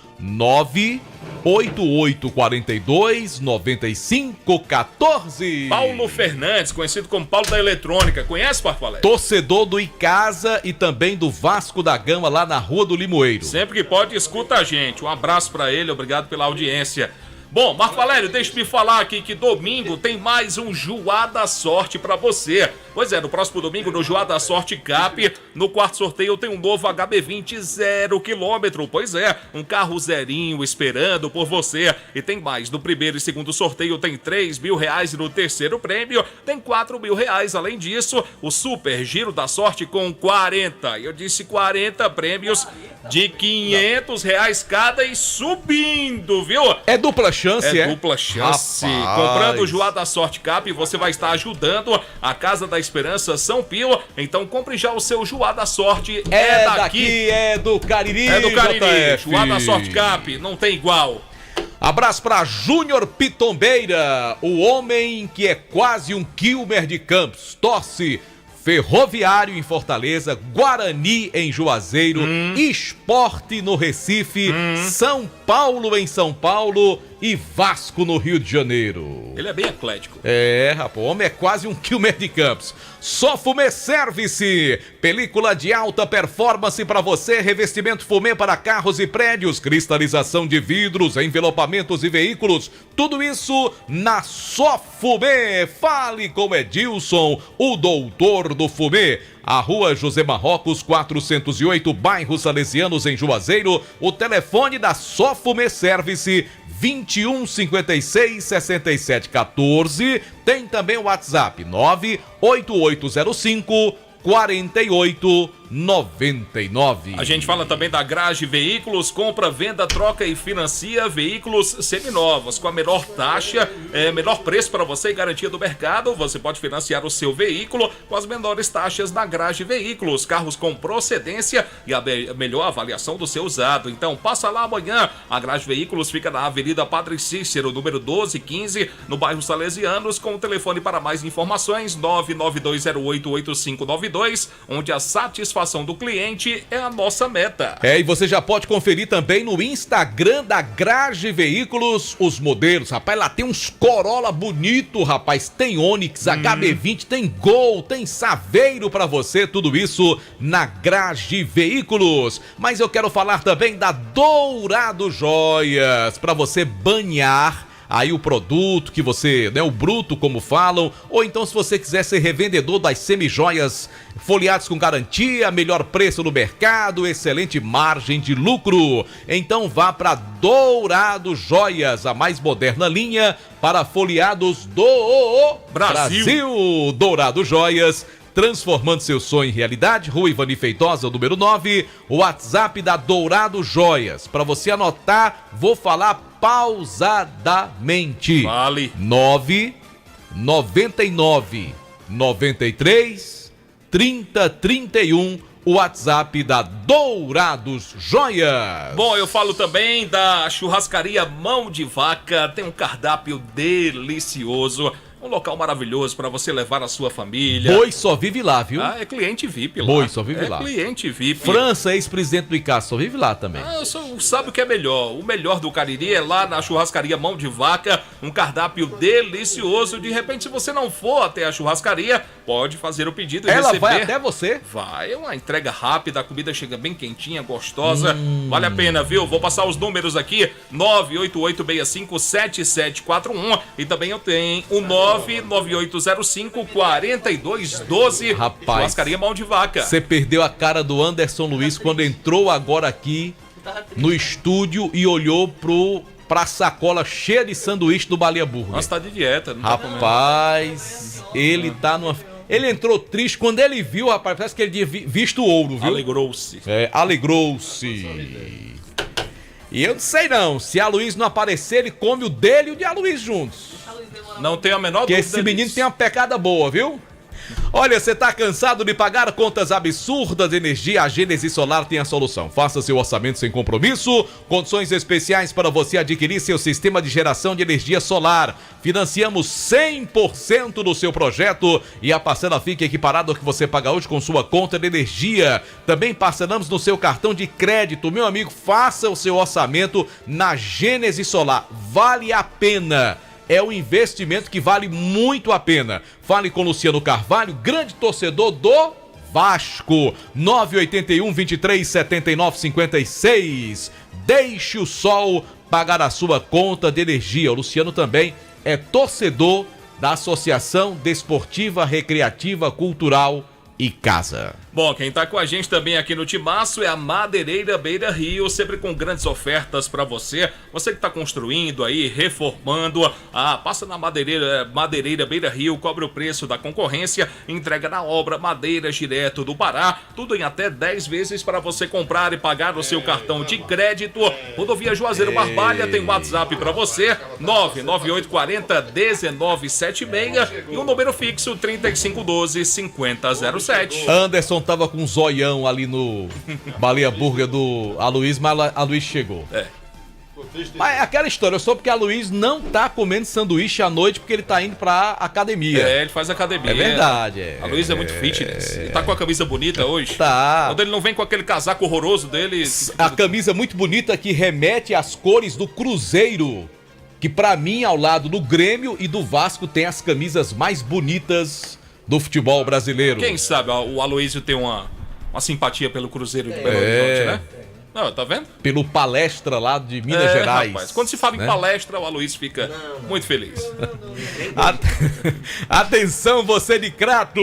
Speaker 3: 98842-9514.
Speaker 13: Paulo Fernandes, conhecido como Paulo da Eletrônica. Conhece, Parfalé?
Speaker 3: Torcedor do Icasa e também do Vasco da Gama, lá na Rua do Limoeiro.
Speaker 13: Sempre que pode, escuta a gente. Um abraço pra ele, obrigado pela audiência. Bom, Marco Valério, deixa-me falar aqui que domingo tem mais um Joá da Sorte pra você. Pois é, no próximo domingo, no Joá da Sorte Cap, no quarto sorteio tem um novo HB20 0 km. Pois é, um carro zerinho esperando por você. E tem mais, no primeiro e segundo sorteio tem R$3.000 e no terceiro prêmio tem R$4.000. Além disso, o Super Giro da Sorte com 40. Eu disse 40 prêmios de R$500 cada e subindo, viu?
Speaker 3: É dupla chance. chance, é?
Speaker 13: Dupla chance.
Speaker 3: Rapaz.
Speaker 13: Comprando o Joá da Sorte Cap, você vai estar ajudando a Casa da Esperança São Pio. Então compre já o seu Joá da Sorte.
Speaker 3: É daqui, é do Cariri.
Speaker 13: É do Cariri.
Speaker 3: JF.
Speaker 13: Joá da Sorte Cap, não tem igual.
Speaker 3: Abraço para Júnior Pitombeira, o homem que é quase um Quilmer de Campos. Torce Ferroviário em Fortaleza, Guarani em Juazeiro, Sport no Recife, São Paulo em São Paulo e Vasco no Rio de Janeiro.
Speaker 13: Ele é bem eclético.
Speaker 3: É, rapaz, o homem é quase um Quilmer de Campos. Só Fumê Service, película de alta performance para você, revestimento fumê para carros e prédios, cristalização de vidros, envelopamentos e veículos, tudo isso na Só Fumê. Fale com Edilson, o doutor do fumê. A Rua José Marrocos, 408, bairro Salesianos, em Juazeiro. O telefone da Só Fumê Service, 2156-6714. Tem também o WhatsApp, 98805-4899.
Speaker 13: A gente fala também da Grage Veículos, compra, venda, troca e financia veículos seminovos com a menor taxa, menor preço para você e garantia do mercado. Você pode financiar o seu veículo com as menores taxas da Grage Veículos, carros com procedência e a melhor avaliação do seu usado. Então passa lá amanhã. A Grage Veículos fica na Avenida Padre Cícero, número 1215, no bairro Salesianos, com o telefone para mais informações 992088592, onde a satisfação do cliente é a nossa meta.
Speaker 3: E você já pode conferir também no Instagram da Grage Veículos os modelos. Rapaz, lá tem uns Corolla bonito, rapaz. Tem Onix, HB20, tem Gol, tem Saveiro pra você. Tudo isso na Grage Veículos. Mas eu quero falar também da Dourado Joias, pra você banhar aí o produto que você, né, o bruto como falam, ou então se você quiser ser revendedor das semijoias folheados com garantia, melhor preço no mercado, excelente margem de lucro, então vá para Dourado Joias, a mais moderna linha para folheados do Brasil. Dourado Joias, transformando seu sonho em realidade. Rua Ivani Feitosa, número 9, o WhatsApp da Dourado Joias. Para você anotar, vou falar pausadamente.
Speaker 13: Vale.
Speaker 3: 999-93-3031, o WhatsApp da Dourados Joias.
Speaker 13: Bom, eu falo também da churrascaria Mão de Vaca. Tem um cardápio delicioso. Um local maravilhoso para você levar a sua família.
Speaker 3: Boi só vive lá, viu?
Speaker 13: Ah, é cliente VIP lá.
Speaker 3: Boi só vive lá.
Speaker 13: É cliente VIP.
Speaker 3: França, ex-presidente do ICAS, só vive lá também.
Speaker 13: Sabe o que é melhor? O melhor do Cariri é lá na churrascaria Mão de Vaca. Um cardápio delicioso. De repente, se você não for até a churrascaria, pode fazer o pedido e
Speaker 3: Ela
Speaker 13: receber.
Speaker 3: vai até você?
Speaker 13: Vai, é uma entrega rápida. A comida chega bem quentinha, gostosa. Vale a pena, viu? Vou passar os números aqui. 988657741. E também eu tenho o 99805-4212.
Speaker 3: Rapaz,
Speaker 13: churrascaria Mão de Vaca.
Speaker 3: Você perdeu a cara do Anderson Luiz quando entrou agora aqui no estúdio e olhou pra sacola cheia de sanduíche do Baleia Burger.
Speaker 13: Nossa, tá de dieta, não tá comendo.
Speaker 3: Rapaz, ele tá numa... Ele entrou triste quando ele viu, rapaz, parece que ele tinha visto ouro, viu?
Speaker 13: Alegrou-se.
Speaker 3: Alegrou-se. E eu não sei não, se a Luiz não aparecer, ele come o dele e o de a Luiz juntos.
Speaker 13: Não tenho a menor
Speaker 3: dúvida.
Speaker 13: dúvida
Speaker 3: Porque esse menino
Speaker 13: disso.
Speaker 3: tem uma pecada boa, viu? Olha, você tá cansado de pagar contas absurdas de energia? A Gênesis Solar tem a solução. Faça seu orçamento sem compromisso. Condições especiais para você adquirir seu sistema de geração de energia solar. Financiamos 100% do seu projeto e a parcela fica equiparada ao que você paga hoje com sua conta de energia. Também parcelamos no seu cartão de crédito. Meu amigo, faça o seu orçamento na Gênesis Solar. Vale a pena. É um investimento que vale muito a pena. Fale com Luciano Carvalho, grande torcedor do Vasco. 981-23-79-56. Deixe o sol pagar a sua conta de energia. O Luciano também é torcedor da Associação Desportiva, Recreativa, Cultural e Casa.
Speaker 13: Bom, quem tá com a gente também aqui no Timaço é a Madeireira Beira Rio, sempre com grandes ofertas para você. Você que tá construindo aí, reformando, passa na Madeireira Beira Rio, cobre o preço da concorrência, entrega na obra, madeiras direto do Pará, tudo em até 10 vezes para você comprar e pagar o seu cartão de crédito. Rodovia Juazeiro Barbalha tem WhatsApp para você, 99840-1976 e o número fixo 3512-5007.
Speaker 3: Anderson tava com um zoião ali no Baleia Burger do Aloysio, mas a Luiz chegou. Mas é aquela história, só porque a Luiz não tá comendo sanduíche à noite porque ele tá indo pra academia.
Speaker 13: Ele faz academia.
Speaker 3: É verdade,
Speaker 13: A Luiz é muito fitness. Ele tá com a camisa bonita hoje.
Speaker 3: Tá.
Speaker 13: Quando ele não vem com aquele casaco horroroso dele...
Speaker 3: A camisa muito bonita que remete às cores do Cruzeiro, que pra mim, ao lado do Grêmio e do Vasco, tem as camisas mais bonitas do futebol brasileiro.
Speaker 13: Quem sabe o Aloysio tem uma simpatia pelo Cruzeiro de Belo Horizonte, né? Não, tá vendo?
Speaker 3: Pelo Palestra lá de Minas Gerais.
Speaker 13: Rapaz, quando se fala em palestra, o Aloysio fica muito feliz.
Speaker 3: Atenção, você de Crato!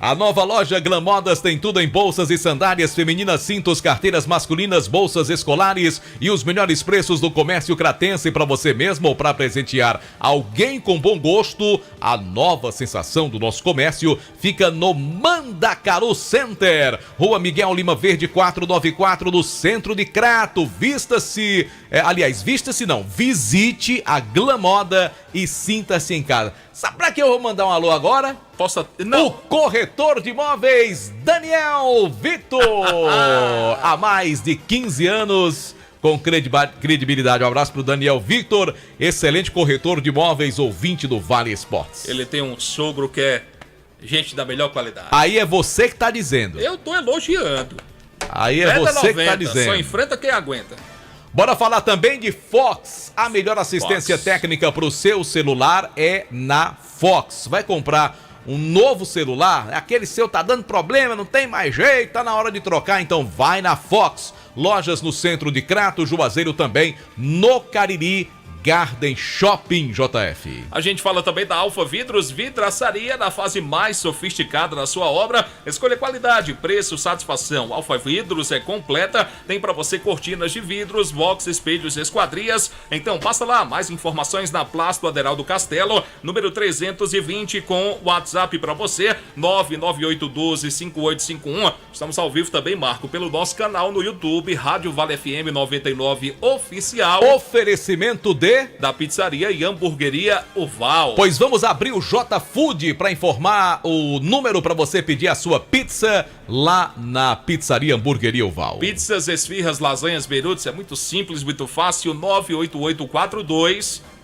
Speaker 3: A nova loja Glam Modas tem tudo em bolsas e sandálias femininas, cintos, carteiras masculinas, bolsas escolares e os melhores preços do comércio cratense para você mesmo ou para presentear alguém com bom gosto. A nova sensação do nosso comércio fica no Mandacaru Center, Rua Miguel Lima Verde 494, no centro de Crato. Visita-se não, visite a Glam Moda e sinta-se em casa. Sabe pra que eu vou mandar um alô agora?
Speaker 13: Não.
Speaker 3: O corretor de imóveis Daniel Victor, há mais de 15 anos com credibilidade. Um abraço pro Daniel Victor, excelente corretor de imóveis, ouvinte do Vale Esportes.
Speaker 13: Ele tem um sogro que é gente da melhor qualidade.
Speaker 3: Aí é você que tá dizendo.
Speaker 13: Eu tô elogiando.
Speaker 3: Aí é você que tá dizendo.
Speaker 13: Só enfrenta quem aguenta.
Speaker 3: Bora falar também de Fox. A melhor assistência técnica pro seu celular é na Fox. Vai comprar um novo celular? Aquele seu tá dando problema, não tem mais jeito, tá na hora de trocar, então vai na Fox. Lojas no centro de Crato, Juazeiro também, no Cariri Garden Shopping, JF.
Speaker 13: A gente fala também da Alfa Vidros, vidraçaria na fase mais sofisticada da sua obra. Escolha qualidade, preço, satisfação. Alfa Vidros é completa, tem para você cortinas de vidros, box, espelhos, esquadrias. Então passa lá, mais informações na Plástico Aderaldo Castelo, número 320, com WhatsApp para você, 99812-5851. Estamos ao vivo também, Marco, pelo nosso canal no YouTube, Rádio Vale FM 99 Oficial.
Speaker 3: Oferecimento da
Speaker 13: pizzaria e hamburgueria Oval.
Speaker 3: Pois vamos abrir o J Food para informar o número para você pedir a sua pizza lá na pizzaria Hamburgueria Oval.
Speaker 13: Pizzas, esfirras, lasanhas, beirutes, é muito simples, muito fácil,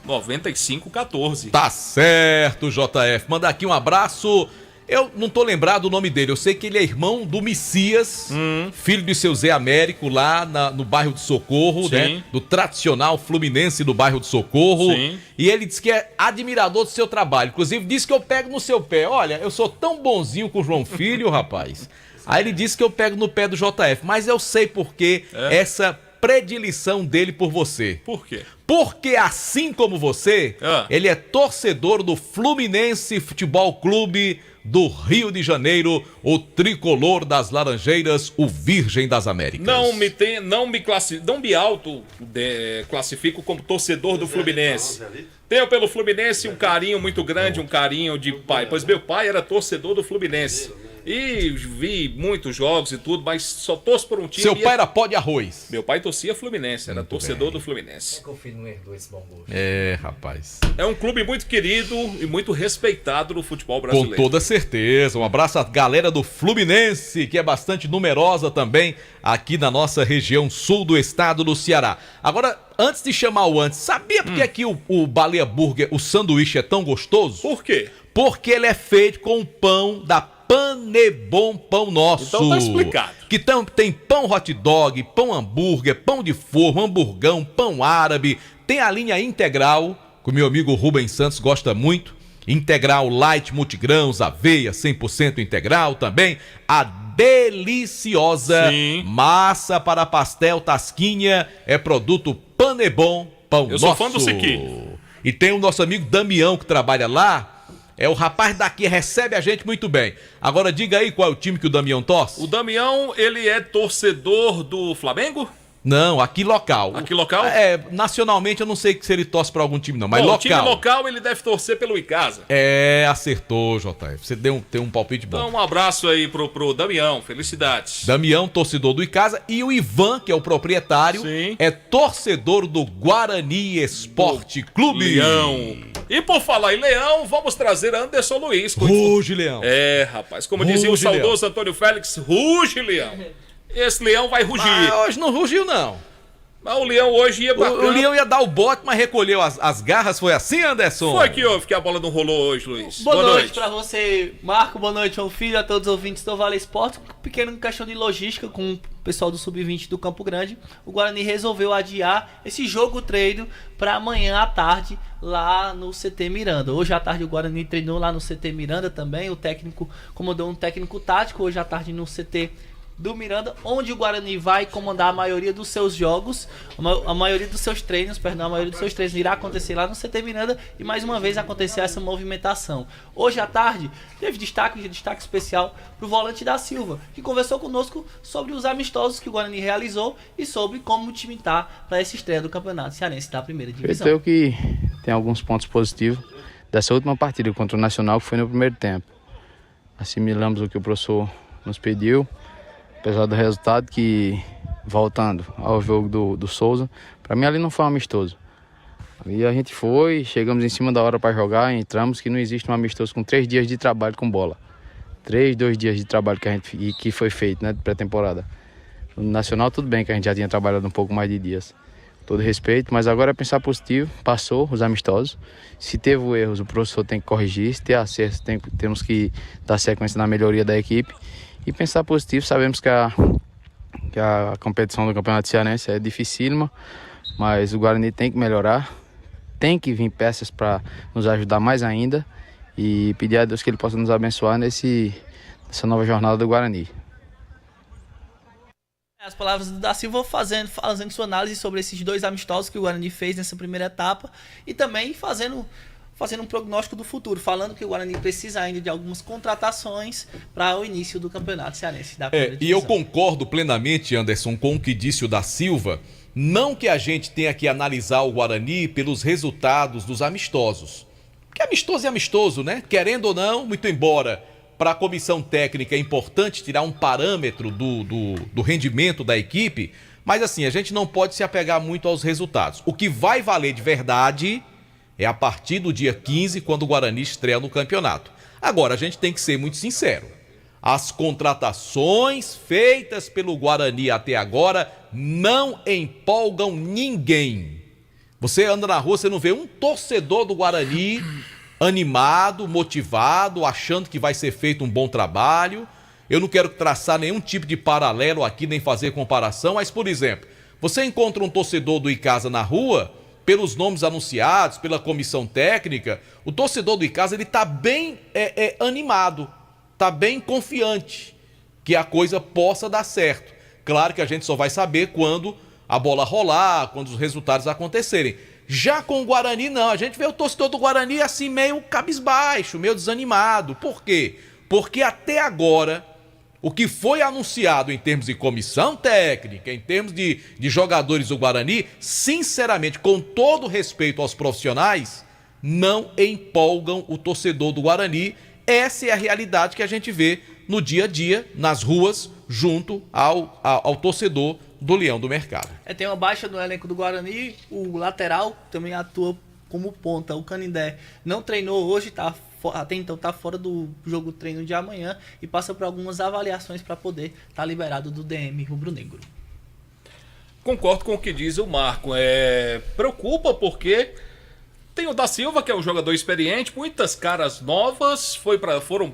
Speaker 13: 98842-9514.
Speaker 3: Tá certo, JF. Manda aqui um abraço. Eu não tô lembrado o nome dele, eu sei que ele é irmão do Messias, filho de seu Zé Américo, lá no bairro do Socorro, né? Do tradicional Fluminense do bairro do Socorro.
Speaker 13: Sim.
Speaker 3: E ele disse que é admirador do seu trabalho. Inclusive, disse que eu pego no seu pé. Olha, eu sou tão bonzinho com o João Filho, rapaz. Aí ele disse que eu pego no pé do JF, mas eu sei por que essa predileção dele por você.
Speaker 13: Por quê?
Speaker 3: Porque assim como você, ele é torcedor do Fluminense Futebol Clube do Rio de Janeiro, o tricolor das Laranjeiras, o Virgem das Américas.
Speaker 13: Não me classifico como torcedor do Fluminense. Tenho pelo Fluminense um carinho muito grande, um carinho de pai, pois meu pai era torcedor do Fluminense. E vi muitos jogos e tudo, mas só torço por um time.
Speaker 3: Seu pai era pó de arroz.
Speaker 13: Meu pai torcia Fluminense, era torcedor do Fluminense.
Speaker 16: Que o filho não herdou esse bom gosto.
Speaker 3: Rapaz.
Speaker 13: É um clube muito querido e muito respeitado no futebol brasileiro.
Speaker 3: Com toda certeza. Um abraço à galera do Fluminense, que é bastante numerosa também aqui na nossa região sul do estado do Ceará. Agora, antes de chamar o antes, sabia por que aqui o Baleia Burger, o sanduíche é tão gostoso?
Speaker 13: Por quê?
Speaker 3: Porque ele é feito com pão da Panebon Pão Nosso.
Speaker 13: Então tá explicado.
Speaker 3: Que tem pão hot dog, pão hambúrguer, pão de forma, hamburgão, pão árabe. Tem a linha integral, que o meu amigo Rubens Santos gosta muito. Integral light, multigrãos, aveia, 100% integral também. A deliciosa massa para pastel tasquinha é produto Panebon Pão Nosso.
Speaker 13: Eu sou fã do Sequi.
Speaker 3: E tem o nosso amigo Damião que trabalha lá. É o rapaz daqui, recebe a gente muito bem. Agora diga aí qual é o time que o Damião torce.
Speaker 13: O Damião, ele é torcedor do Flamengo?
Speaker 3: Não, aqui local.
Speaker 13: Aqui local?
Speaker 3: Nacionalmente eu não sei se ele torce pra algum time não, mas local.
Speaker 13: O time local ele deve torcer pelo Icasa.
Speaker 3: Acertou, JF. Você tem um palpite bom.
Speaker 13: Então um abraço aí pro Damião, felicidades.
Speaker 3: Damião, torcedor do Icasa, e o Ivan, que é o proprietário, é torcedor do Guarani Esporte Clube.
Speaker 13: Leão. E por falar em Leão, vamos trazer Anderson Luiz.
Speaker 3: Ruge, Leão.
Speaker 13: Rapaz, como dizia o saudoso Antônio Félix, ruge, Leão. Esse leão vai rugir.
Speaker 3: Hoje não rugiu, não.
Speaker 13: Mas o leão hoje ia bacana.
Speaker 3: O leão ia dar o bote, mas recolheu as garras. Foi assim, Anderson?
Speaker 13: Foi que houve que a bola não rolou hoje, Luiz.
Speaker 18: Boa noite pra você, Marco. Boa noite, João Filho, a todos os ouvintes do Vale Esporte. Pequena questão de logística com o pessoal do Sub-20 do Campo Grande. O Guarani resolveu adiar esse jogo treino para amanhã à tarde lá no CT Miranda. Hoje à tarde o Guarani treinou lá no CT Miranda também. O técnico comandou um técnico tático hoje à tarde no CT do Miranda, onde o Guarani vai comandar a maioria dos seus jogos, a maioria dos seus treinos, a maioria dos seus treinos irá acontecer lá no CT Miranda e mais uma vez acontecer essa movimentação. Hoje à tarde teve destaque especial para o volante da Silva, que conversou conosco sobre os amistosos que o Guarani realizou e sobre como o time está para essa estreia do Campeonato Cearense da primeira divisão.
Speaker 19: Eu que tem alguns pontos positivos dessa última partida contra o Nacional, que foi no primeiro tempo. Assimilamos o que o professor nos pediu, apesar do resultado, que, voltando ao jogo do Souza, para mim ali não foi um amistoso. Ali a gente foi, chegamos em cima da hora para jogar, entramos, que não existe um amistoso com 3 dias de trabalho com bola. 2 dias de trabalho que foi feito, né, de pré-temporada. No Nacional tudo bem que a gente já tinha trabalhado um pouco mais de dias. Todo respeito, mas agora é pensar positivo, passou os amistosos. Se teve erros, o professor tem que corrigir, se ter acertos, temos que dar sequência na melhoria da equipe. E pensar positivo, sabemos que a competição do Campeonato Cearense é dificílima, mas o Guarani tem que melhorar, tem que vir peças para nos ajudar mais ainda e pedir a Deus que Ele possa nos abençoar nessa nova jornada do Guarani.
Speaker 18: As palavras da Silva fazendo sua análise sobre esses 2 amistosos que o Guarani fez nessa primeira etapa e também fazendo um prognóstico do futuro, falando que o Guarani precisa ainda de algumas contratações para o início do Campeonato Cearense da primeira divisão.
Speaker 3: E eu concordo plenamente, Anderson, com o que disse o da Silva. Não que a gente tenha que analisar o Guarani pelos resultados dos amistosos. Porque amistoso é amistoso, né? Querendo ou não, muito embora para a comissão técnica é importante tirar um parâmetro do rendimento da equipe, mas assim, a gente não pode se apegar muito aos resultados. O que vai valer de verdade é a partir do dia 15, quando o Guarani estreia no campeonato. Agora, a gente tem que ser muito sincero. As contratações feitas pelo Guarani até agora não empolgam ninguém. Você anda na rua, você não vê um torcedor do Guarani animado, motivado, achando que vai ser feito um bom trabalho. Eu não quero traçar nenhum tipo de paralelo aqui, nem fazer comparação, mas, por exemplo, você encontra um torcedor do Icasa na rua, pelos nomes anunciados, pela comissão técnica, o torcedor do Icasa ele está bem animado, está bem confiante que a coisa possa dar certo. Claro que a gente só vai saber quando a bola rolar, quando os resultados acontecerem. Já com o Guarani, não. A gente vê o torcedor do Guarani assim meio cabisbaixo, meio desanimado. Por quê? Porque até agora, o que foi anunciado em termos de comissão técnica, em termos de jogadores do Guarani, sinceramente, com todo respeito aos profissionais, não empolgam o torcedor do Guarani. Essa é a realidade que a gente vê no dia a dia, nas ruas, junto ao torcedor do Leão do Mercado.
Speaker 18: Tem uma baixa no elenco do Guarani, o lateral também atua como ponta, o Canindé não treinou hoje, até então está fora do jogo treino de amanhã e passa por algumas avaliações para poder estar liberado do DM rubro-negro.
Speaker 13: Concordo com o que diz o Marco, preocupa porque tem o da Silva, que é um jogador experiente, muitas caras novas,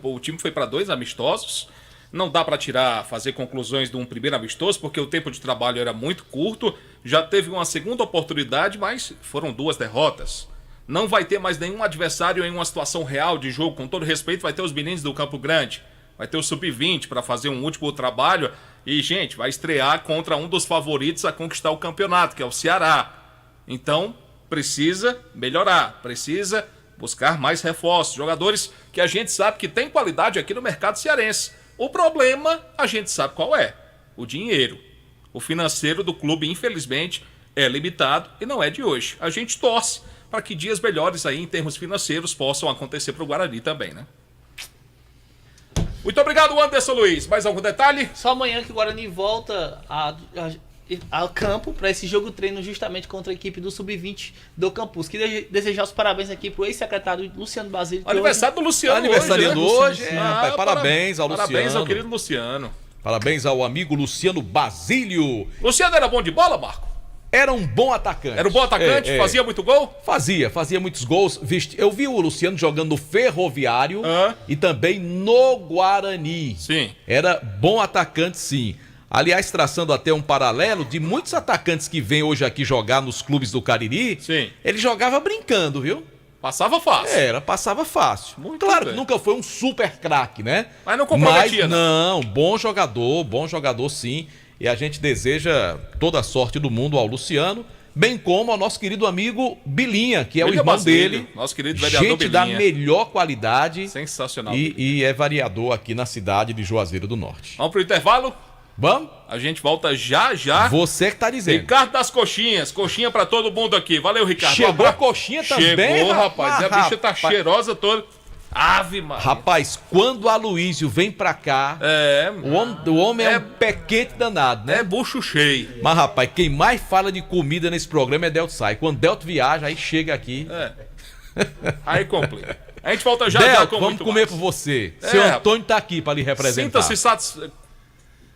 Speaker 13: o time foi para 2 amistosos. Não dá para fazer conclusões de um primeiro amistoso, porque o tempo de trabalho era muito curto. Já teve uma segunda oportunidade, mas foram 2 derrotas. Não vai ter mais nenhum adversário em uma situação real de jogo. Com todo respeito, vai ter os meninos do Campo Grande. Vai ter o Sub-20 para fazer um último trabalho. E, gente, vai estrear contra um dos favoritos a conquistar o campeonato, que é o Ceará. Então, precisa melhorar, precisa Buscar mais reforços, jogadores que a gente sabe que tem qualidade aqui no mercado cearense. O problema, a gente sabe qual é: o dinheiro. O financeiro do clube, infelizmente, é limitado e não é de hoje. A gente torce para que dias melhores aí em termos financeiros possam acontecer para o Guarani também, né? Muito obrigado, Anderson Luiz. Mais algum detalhe?
Speaker 18: Só amanhã que o Guarani volta ao campo para esse jogo treino justamente contra a equipe do Sub-20 do campus. Queria desejar os parabéns aqui pro ex-secretário Luciano Basílio.
Speaker 13: Aniversário do Luciano
Speaker 3: Aniversariando hoje.
Speaker 13: né?
Speaker 3: Rapaz, parabéns ao Luciano.
Speaker 13: Parabéns ao querido Luciano.
Speaker 3: Parabéns ao amigo Luciano Basílio.
Speaker 13: Luciano era bom de bola, Marco?
Speaker 3: Era um bom atacante.
Speaker 13: Era um bom atacante? Fazia muito gol?
Speaker 3: Fazia muitos gols. Eu vi o Luciano jogando no Ferroviário e também no Guarani.
Speaker 13: Sim.
Speaker 3: Era bom atacante, sim. Aliás, traçando até um paralelo de muitos atacantes que vêm hoje aqui jogar nos clubes do Cariri,
Speaker 13: sim,
Speaker 3: ele jogava brincando, viu?
Speaker 13: Passava fácil.
Speaker 3: Passava fácil. Muito claro bem. Que nunca foi um super craque, né?
Speaker 13: Mas não comprometia,
Speaker 3: não. Bom jogador sim. E a gente deseja toda a sorte do mundo ao Luciano, bem como ao nosso querido amigo Bilinha, que é o irmão dele.
Speaker 13: Nosso querido vereador
Speaker 3: gente
Speaker 13: Bilinha.
Speaker 3: da melhor qualidade.
Speaker 13: Sensacional.
Speaker 3: E é vereador aqui na cidade de Juazeiro do Norte.
Speaker 13: Vamos pro intervalo?
Speaker 3: Vamos?
Speaker 13: A gente volta já.
Speaker 3: Você que tá dizendo.
Speaker 13: Ricardo das coxinhas. Coxinha pra todo mundo aqui. Valeu, Ricardo.
Speaker 3: Chegou a coxinha também?
Speaker 13: Chegou, rapaz. A bicha tá cheirosa toda. Ave, mano.
Speaker 3: Rapaz, quando o Aloísio vem pra cá, o homem é um pé quente danado, né?
Speaker 13: É bucho cheio.
Speaker 3: Mas, rapaz, quem mais fala de comida nesse programa é Delto Sai. Quando Delto viaja, aí chega aqui.
Speaker 13: Aí complica. A gente volta já.
Speaker 3: Delto, vamos comer por você. Seu Antônio tá aqui pra lhe representar.
Speaker 13: Sinta-se satisfeito.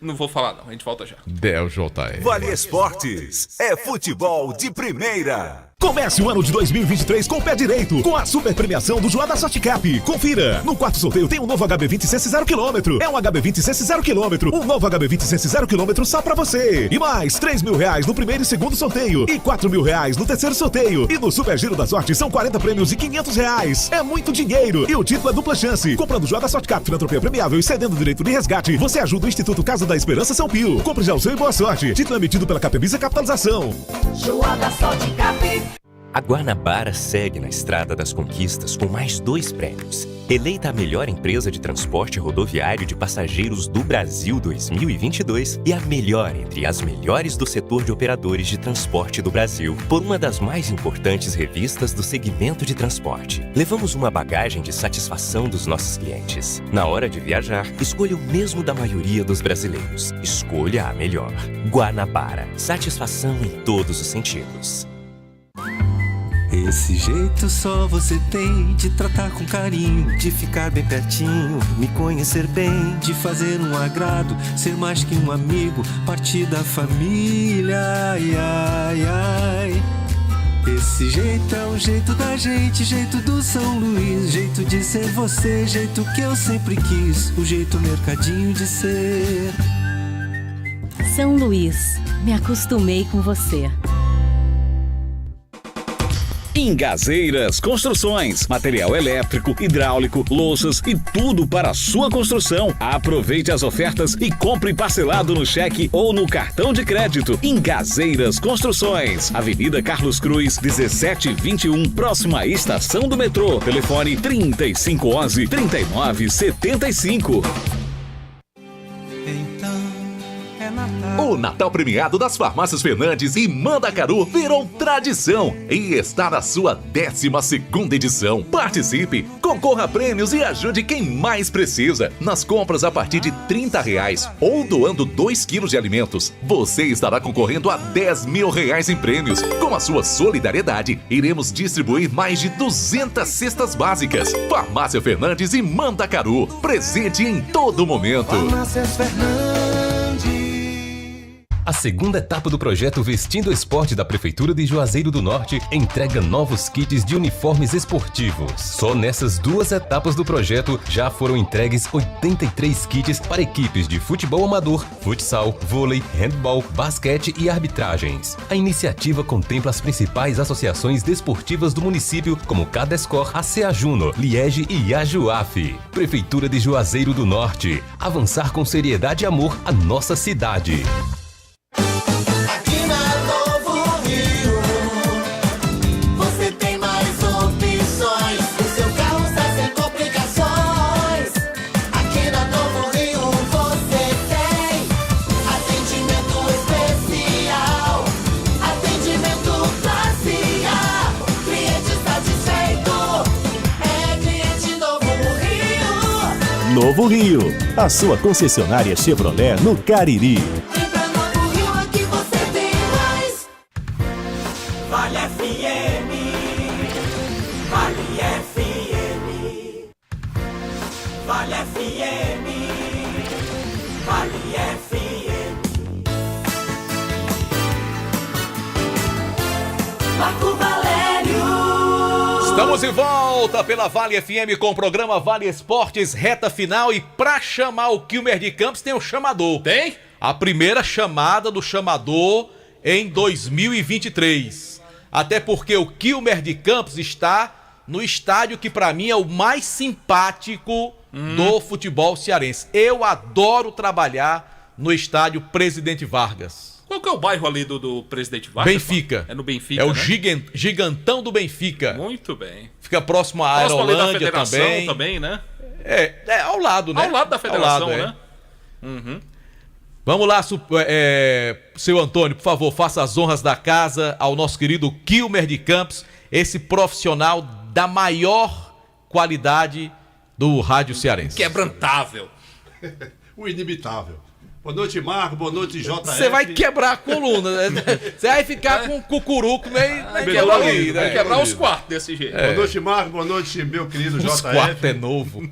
Speaker 13: Não vou falar não, a gente volta já.
Speaker 3: JR.
Speaker 2: Vale Esportes é futebol de primeira.
Speaker 4: Comece o ano de 2023 com o pé direito, com a super premiação do Joá da Sorte Cap. Confira! No quarto sorteio tem um novo HB20 Sense 0km. É um HB20 Sense 0km. Um novo HB20 Sense 0km só pra você. E mais R$3.000 no primeiro e segundo sorteio. E R$4.000 no terceiro sorteio. E no Super Giro da Sorte são 40 prêmios e R$500. É muito dinheiro. E o título é dupla chance. Comprando Joá da Sorte Cap, filantropia premiável e cedendo direito de resgate, você ajuda o Instituto Casa da Esperança São Pio. Compre já o seu e boa sorte. Título emitido pela Capemisa Capitalização.
Speaker 5: Joá da Sorte Cap.
Speaker 8: A Guanabara segue na estrada das conquistas com mais 2 prêmios. Eleita a melhor empresa de transporte rodoviário de passageiros do Brasil 2022 e a melhor entre as melhores do setor de operadores de transporte do Brasil, por uma das mais importantes revistas do segmento de transporte. Levamos uma bagagem de satisfação dos nossos clientes. Na hora de viajar, escolha o mesmo da maioria dos brasileiros. Escolha a melhor. Guanabara. Satisfação em todos os sentidos.
Speaker 9: Esse jeito só você tem de tratar com carinho, de ficar bem pertinho, me conhecer bem, de fazer um agrado, ser mais que um amigo, partir da família, ai, ai, ai. Esse jeito é o jeito da gente, jeito do São Luís, jeito de ser você, jeito que eu sempre quis, o jeito mercadinho de ser.
Speaker 10: São Luís, me acostumei com você.
Speaker 7: Ingazeiras Construções, material elétrico, hidráulico, louças e tudo para a sua construção. Aproveite as ofertas e compre parcelado no cheque ou no cartão de crédito. Ingazeiras Construções, Avenida Carlos Cruz, 1721, próxima à estação do metrô. Telefone 3511-3975.
Speaker 11: O Natal premiado das Farmácias Fernandes e Mandacaru virou tradição e está na sua 12ª edição. Participe, concorra a prêmios e ajude quem mais precisa. Nas compras a partir de R$30 ou doando 2 quilos de alimentos, você estará concorrendo a R$10.000 em prêmios. Com a sua solidariedade, iremos distribuir mais de 200 cestas básicas. Farmácia Fernandes e Mandacaru, presente em todo momento.
Speaker 15: Farmácias Fernandes.
Speaker 6: A segunda etapa do projeto Vestindo Esporte da Prefeitura de Juazeiro do Norte entrega novos kits de uniformes esportivos. Só nessas 2 etapas do projeto já foram entregues 83 kits para equipes de futebol amador, futsal, vôlei, handball, basquete e arbitragens. A iniciativa contempla as principais associações desportivas do município, como Cadescor, ACA Juno, Liege e Ajuaf. Prefeitura de Juazeiro do Norte. Avançar com seriedade e amor a nossa cidade.
Speaker 15: Aqui na Novo Rio, você tem mais opções.
Speaker 4: Novo Rio, a sua concessionária Chevrolet no Cariri.
Speaker 15: Vale FM, Vale FM, Vale FM, Vale FM. Marco Valério.
Speaker 3: Estamos de volta pela Vale FM com o programa Vale Esportes, reta final. E pra chamar o Quilmer de Campos tem um chamador.
Speaker 13: Tem?
Speaker 3: A primeira chamada do chamador em 2023. Até porque o Quilmer de Campos está no estádio que pra mim é o mais simpático do futebol cearense. Eu adoro trabalhar no estádio Presidente Vargas.
Speaker 13: Qual que é o bairro ali do Presidente Vargas?
Speaker 3: Benfica.
Speaker 13: É no Benfica,
Speaker 3: É o
Speaker 13: né?
Speaker 3: Gigantão do Benfica.
Speaker 13: Muito bem.
Speaker 3: Fica próximo à Aerolândia
Speaker 13: também, né?
Speaker 3: É ao lado, né?
Speaker 13: Ao lado da federação,
Speaker 3: lado,
Speaker 13: né? Uhum.
Speaker 3: Vamos lá, seu Antônio, por favor, faça as honras da casa ao nosso querido Quilmer de Campos, esse profissional da maior qualidade do rádio cearense.
Speaker 13: Quebrantável.
Speaker 14: O inimitável. Boa noite, Marco. Boa noite, JF.
Speaker 3: Você vai quebrar a coluna, né? Você vai ficar com o cucuruco meio
Speaker 13: ali, né? Vai quebrar os quartos desse jeito.
Speaker 14: Boa noite, Marco. Boa noite, meu querido JF.
Speaker 3: Os quartos é novo.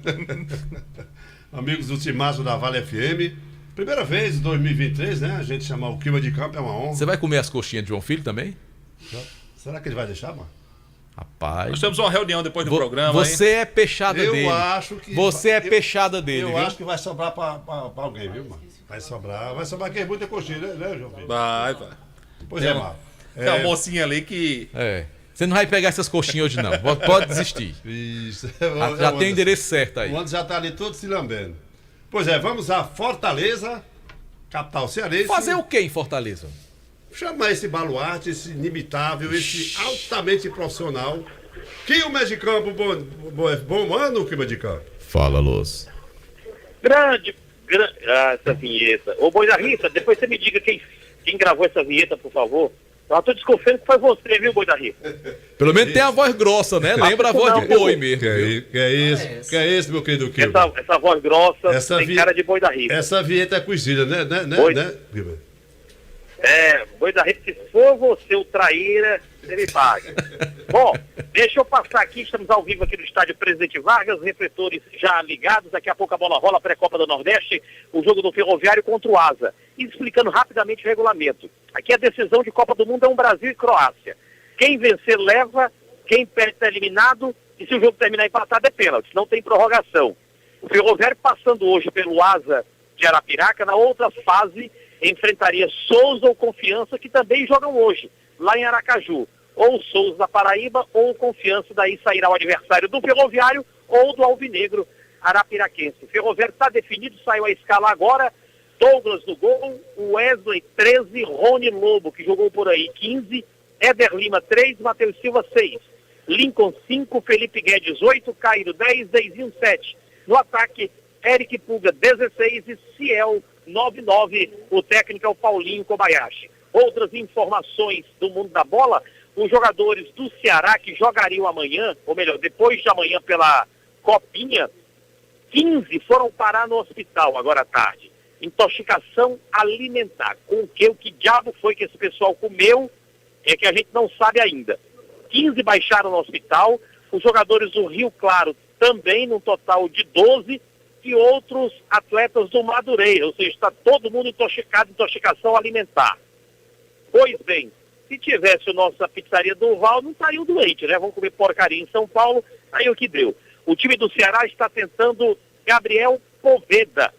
Speaker 14: Amigos do Timaço da Vale FM. Primeira vez em 2023, né? A gente chamar o Quilmer de Campos, é uma honra.
Speaker 3: Você vai comer as coxinhas de João Filho também?
Speaker 14: Será que ele vai deixar, mano?
Speaker 3: Rapaz.
Speaker 13: Nós temos uma reunião depois do programa.
Speaker 3: Você é peixada dele.
Speaker 14: Eu acho que.
Speaker 3: Você é peixada dele.
Speaker 14: Eu
Speaker 3: viu?
Speaker 14: acho que vai sobrar pra alguém, viu, mano? Vai sobrar quem é muita coxinha, né, João Filho?
Speaker 13: Vai.
Speaker 14: Pois
Speaker 13: tem
Speaker 14: é, Marco.
Speaker 13: Tem uma mocinha ali que.
Speaker 3: Você não vai pegar essas coxinhas hoje, não. Pode desistir.
Speaker 14: Isso.
Speaker 3: Já tem o endereço certo aí.
Speaker 14: O Anderson já tá ali todo se lambendo. Pois é, vamos a Fortaleza, capital cearense.
Speaker 3: Fazer o que em Fortaleza?
Speaker 14: Chamar esse baluarte, esse inimitável, esse altamente profissional. Quilmer de Campos, bom ano, Quilmer de Campos.
Speaker 3: Fala, Luz.
Speaker 20: Grande. Essa vinheta. Ô, Boi da Rita, depois você me diga quem gravou essa vinheta, por favor. Eu tô desconfiando que foi você, viu, Boi da Rita?
Speaker 3: Pelo menos tem a voz grossa, né? Lembra a voz de boi mesmo.
Speaker 14: Que é isso, meu querido Quilmer?
Speaker 20: Essa voz grossa tem cara de Boi da Rita.
Speaker 14: Essa vinheta é conhecida, né, Quilmer?
Speaker 20: Boi da Rita, se for você o traíra, você me paga. Bom, deixa eu passar aqui, estamos ao vivo aqui no estádio Presidente Vargas, refletores já ligados, daqui a pouco a bola rola, pré-Copa do Nordeste, o jogo do Ferroviário contra o Asa. E explicando rapidamente o regulamento. Aqui a decisão de Copa do Mundo é um Brasil e Croácia. Quem vencer leva, quem perde está eliminado, e se o jogo terminar empatado é pênalti, não tem prorrogação. O Ferroviário passando hoje pelo Asa de Arapiraca, na outra fase enfrentaria Souza ou Confiança, que também jogam hoje, lá em Aracaju. Ou Souza da Paraíba, ou Confiança, daí sairá o adversário do Ferroviário ou do Alvinegro Arapiraquense. O Ferroviário está definido, saiu a escala agora, Douglas no gol, Wesley 13, Rony Lobo, que jogou por aí 15, Éder Lima 3, Matheus Silva 6, Lincoln 5, Felipe Guedes 8, Cairo 10, Deizinho 7. No ataque, Eric Puga 16 e Ciel 9-9, o técnico é o Paulinho Kobayashi. Outras informações do mundo da bola, os jogadores do Ceará que jogariam amanhã, ou melhor, depois de amanhã pela Copinha, 15 foram parar no hospital agora à tarde. Intoxicação alimentar. Com o que diabo foi que esse pessoal comeu, é que a gente não sabe ainda. 15 baixaram no hospital, os jogadores do Rio Claro também, num total de 12, e outros atletas do Madureira, ou seja, está todo mundo intoxicado, intoxicação alimentar. Pois bem, se tivesse a nossa pizzaria Durval, não estaria doente, né? Vamos comer porcaria em São Paulo, aí o que deu. O time do Ceará está tentando Gabriel Poveda,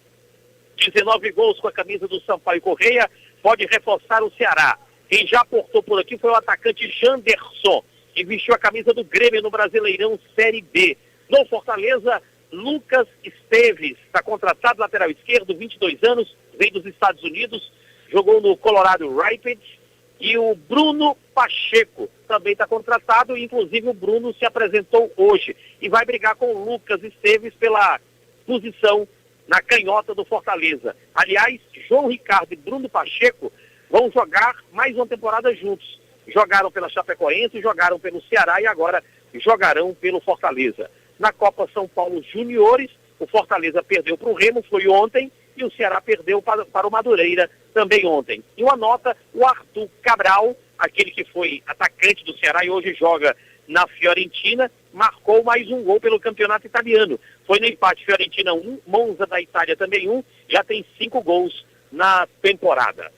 Speaker 20: 19 gols com a camisa do Sampaio Correia, pode reforçar o Ceará. Quem já aportou por aqui foi o atacante Janderson, que vestiu a camisa do Grêmio no Brasileirão Série B. No Fortaleza, Lucas Esteves, está contratado, lateral esquerdo, 22 anos, veio dos Estados Unidos, jogou no Colorado Rapids. E o Bruno Pacheco também está contratado, inclusive o Bruno se apresentou hoje e vai brigar com o Lucas Esteves pela posição na canhota do Fortaleza. Aliás, João Ricardo e Bruno Pacheco vão jogar mais uma temporada juntos. Jogaram pela Chapecoense, jogaram pelo Ceará e agora jogarão pelo Fortaleza. Na Copa São Paulo Juniores, O Fortaleza perdeu para o Remo, foi ontem, e o Ceará perdeu para o Madureira também ontem. E uma nota, o Arthur Cabral, aquele que foi atacante do Ceará e hoje joga na Fiorentina, marcou mais um gol pelo campeonato italiano. Foi no empate Fiorentina 1, Monza da Itália também 1, já tem 5 gols na temporada.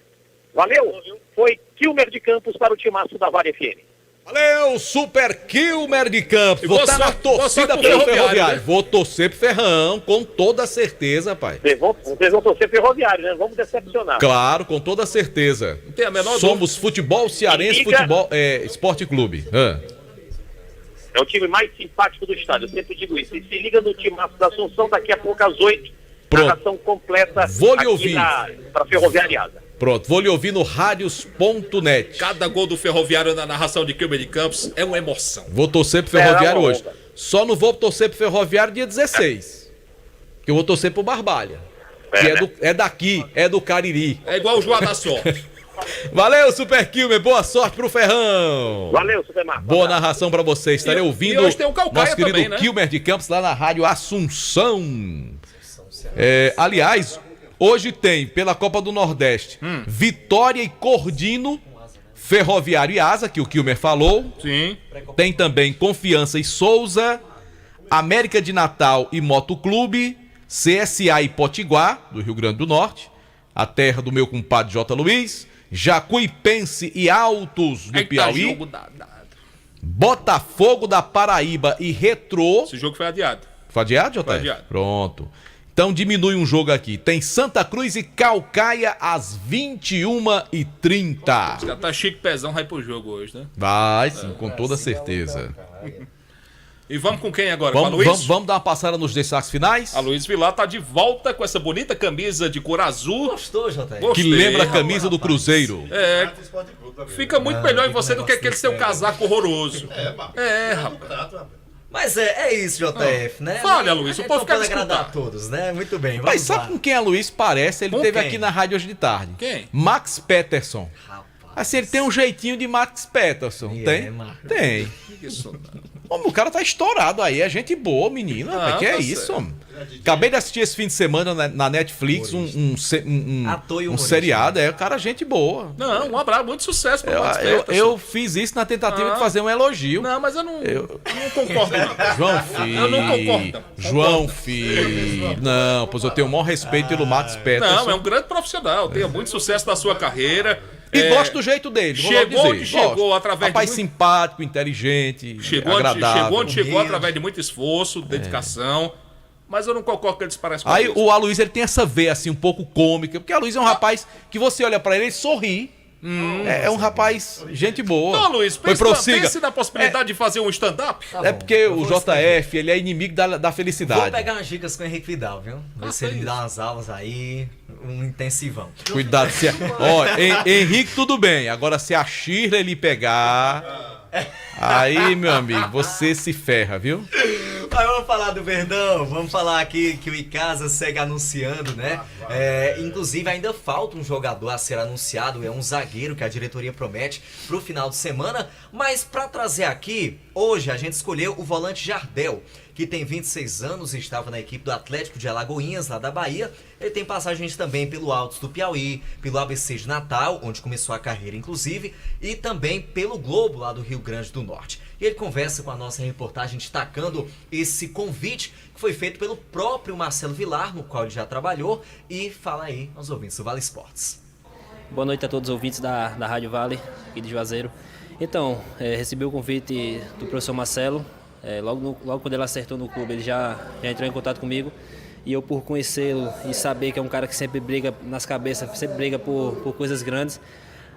Speaker 20: Valeu? Foi Kilmer de Campos para o timaço da Vale FM.
Speaker 3: Valeu, Super Kilmer de Campos. Vou estar na torcida pelo Ferroviário.
Speaker 13: Né?
Speaker 3: Vou torcer pro Ferrão, com toda certeza, pai.
Speaker 20: Vocês vão torcer Ferroviário, né? Vamos decepcionar.
Speaker 3: Claro, com toda certeza.
Speaker 13: Não tem a menor
Speaker 3: Somos Futebol Cearense, Esporte Clube.
Speaker 20: É o time mais simpático do estado, eu sempre digo isso. E se liga no timaço da Assunção daqui a pouco às 8. Narração completa
Speaker 3: Vou lhe ouvir.
Speaker 20: Para Ferroviariada.
Speaker 3: Pronto, vou lhe ouvir no radios.net.
Speaker 13: Cada gol do Ferroviário na narração de Kilmer de Campos é uma emoção.
Speaker 3: Vou torcer pro Ferroviário hoje. Só não vou torcer pro Ferroviário dia 16. Que eu vou torcer pro Barbalha. Que é daqui, é do Cariri.
Speaker 13: É igual o João da Sorte.
Speaker 3: Valeu, Super Kilmer. Boa sorte pro Ferrão.
Speaker 20: Valeu, Super Marcos.
Speaker 3: Boa narração pra você. Estarei ouvindo
Speaker 13: hoje tem o Calcaia
Speaker 3: nosso querido
Speaker 13: também, né?
Speaker 3: Kilmer de Campos lá na Rádio Assunção. Aliás, hoje tem, pela Copa do Nordeste, Vitória e Cordino, Ferroviário e Asa, que o Kilmer falou.
Speaker 13: Sim.
Speaker 3: Tem também Confiança e Souza, América de Natal e Motoclube, CSA e Potiguar, do Rio Grande do Norte, a terra do meu compadre J. Luiz, Jacuipense e Altos, do Piauí,
Speaker 13: jogo danado.
Speaker 3: Botafogo da Paraíba e Retrô.
Speaker 13: Esse jogo foi adiado.
Speaker 3: Foi adiado, J?
Speaker 13: Foi adiado.
Speaker 3: Pronto. Então diminui um jogo aqui. Tem Santa Cruz e Calcaia às 21h30.
Speaker 13: Já tá chique pezão, vai pro jogo hoje, né?
Speaker 3: Vai sim, com toda certeza.
Speaker 13: E vamos com quem agora? Com a Luiz?
Speaker 3: Vamos dar uma passada nos destaques finais?
Speaker 13: A Luiz Vilar tá de volta com essa bonita camisa de cor azul.
Speaker 16: Gostou, JR?
Speaker 3: Que lembra a camisa do Cruzeiro.
Speaker 13: Fica muito melhor em você do que aquele seu casaco horroroso. Rapaz.
Speaker 16: Mas é isso, JF, né?
Speaker 13: Fala, Luiz, o povo quer
Speaker 16: agradar a
Speaker 13: escutar.
Speaker 16: todos, né? Muito bem, vamos
Speaker 3: Mas sabe
Speaker 16: lá.
Speaker 3: com quem a Luiz parece? Ele
Speaker 16: Com
Speaker 3: teve
Speaker 16: quem?
Speaker 3: aqui na rádio hoje de tarde.
Speaker 13: Quem?
Speaker 3: Max Peterson. Assim, ele tem um jeitinho de Max Peterson. Tem? Tem. Homem, o cara tá estourado aí, é gente boa, menino.
Speaker 13: Ah,
Speaker 3: que é
Speaker 13: tá
Speaker 3: isso,
Speaker 13: certo.
Speaker 3: homem? Acabei de assistir esse fim de semana na Netflix um
Speaker 16: Ator e humorista,
Speaker 3: seriado. É, o cara, gente boa.
Speaker 13: Não, um abraço, muito sucesso pro Max Peterson.
Speaker 3: Eu fiz isso na tentativa de fazer um elogio.
Speaker 13: Não, mas eu não concordo. Não.
Speaker 3: João Filho.
Speaker 13: Eu não concordo.
Speaker 3: João Filho. Não, pois eu tenho o maior respeito pelo Max Peterson.
Speaker 13: Não, é um grande profissional. Tenha muito sucesso na sua carreira.
Speaker 3: E gosto do jeito dele.
Speaker 13: Chegou onde chegou através
Speaker 3: Rapaz
Speaker 13: de
Speaker 3: simpático, inteligente, agradável.
Speaker 13: Chegou onde chegou através de muito esforço, dedicação. Mas eu não concordo que eles parecem com
Speaker 3: Aí
Speaker 13: isso.
Speaker 3: o Aloysio, ele tem essa veia assim um pouco cômica, porque o Aloysio é um rapaz que você olha pra ele, ele sorri. É um rapaz, gente boa.
Speaker 13: Não, Luiz,
Speaker 3: prossiga.
Speaker 13: pense na possibilidade de fazer um stand-up.
Speaker 3: É porque o JF, ele é inimigo da felicidade.
Speaker 16: Vou pegar umas dicas com o Henrique Vidal, viu? Ver se ele me dá umas aulas aí, um intensivão.
Speaker 3: Cuidado. Henrique, tudo bem. Agora, se a Shirley lhe pegar... Aí, meu amigo, você se ferra, viu?
Speaker 16: Mas vamos falar do Verdão, vamos falar aqui que o Icasa segue anunciando, né? Inclusive ainda falta um jogador a ser anunciado, é um zagueiro que a diretoria promete pro final de semana. Mas pra trazer aqui, hoje a gente escolheu o volante Jardel, que tem 26 anos e estava na equipe do Atlético de Alagoinhas, lá da Bahia. Ele tem passagens também pelo Altos do Piauí, pelo ABC de Natal, onde começou a carreira inclusive, e também pelo Globo, lá do Rio Grande do Norte. E ele conversa com a nossa reportagem destacando esse convite que foi feito pelo próprio Marcelo Vilar, no qual ele já trabalhou, e fala aí aos ouvintes do Vale Esportes.
Speaker 21: Boa noite a todos os ouvintes da Rádio Vale, aqui de Juazeiro. Então, recebi o convite do professor Marcelo. Logo quando ele acertou no clube, ele já entrou em contato comigo. E eu, por conhecê-lo e saber que é um cara que sempre briga nas cabeças, sempre briga por coisas grandes,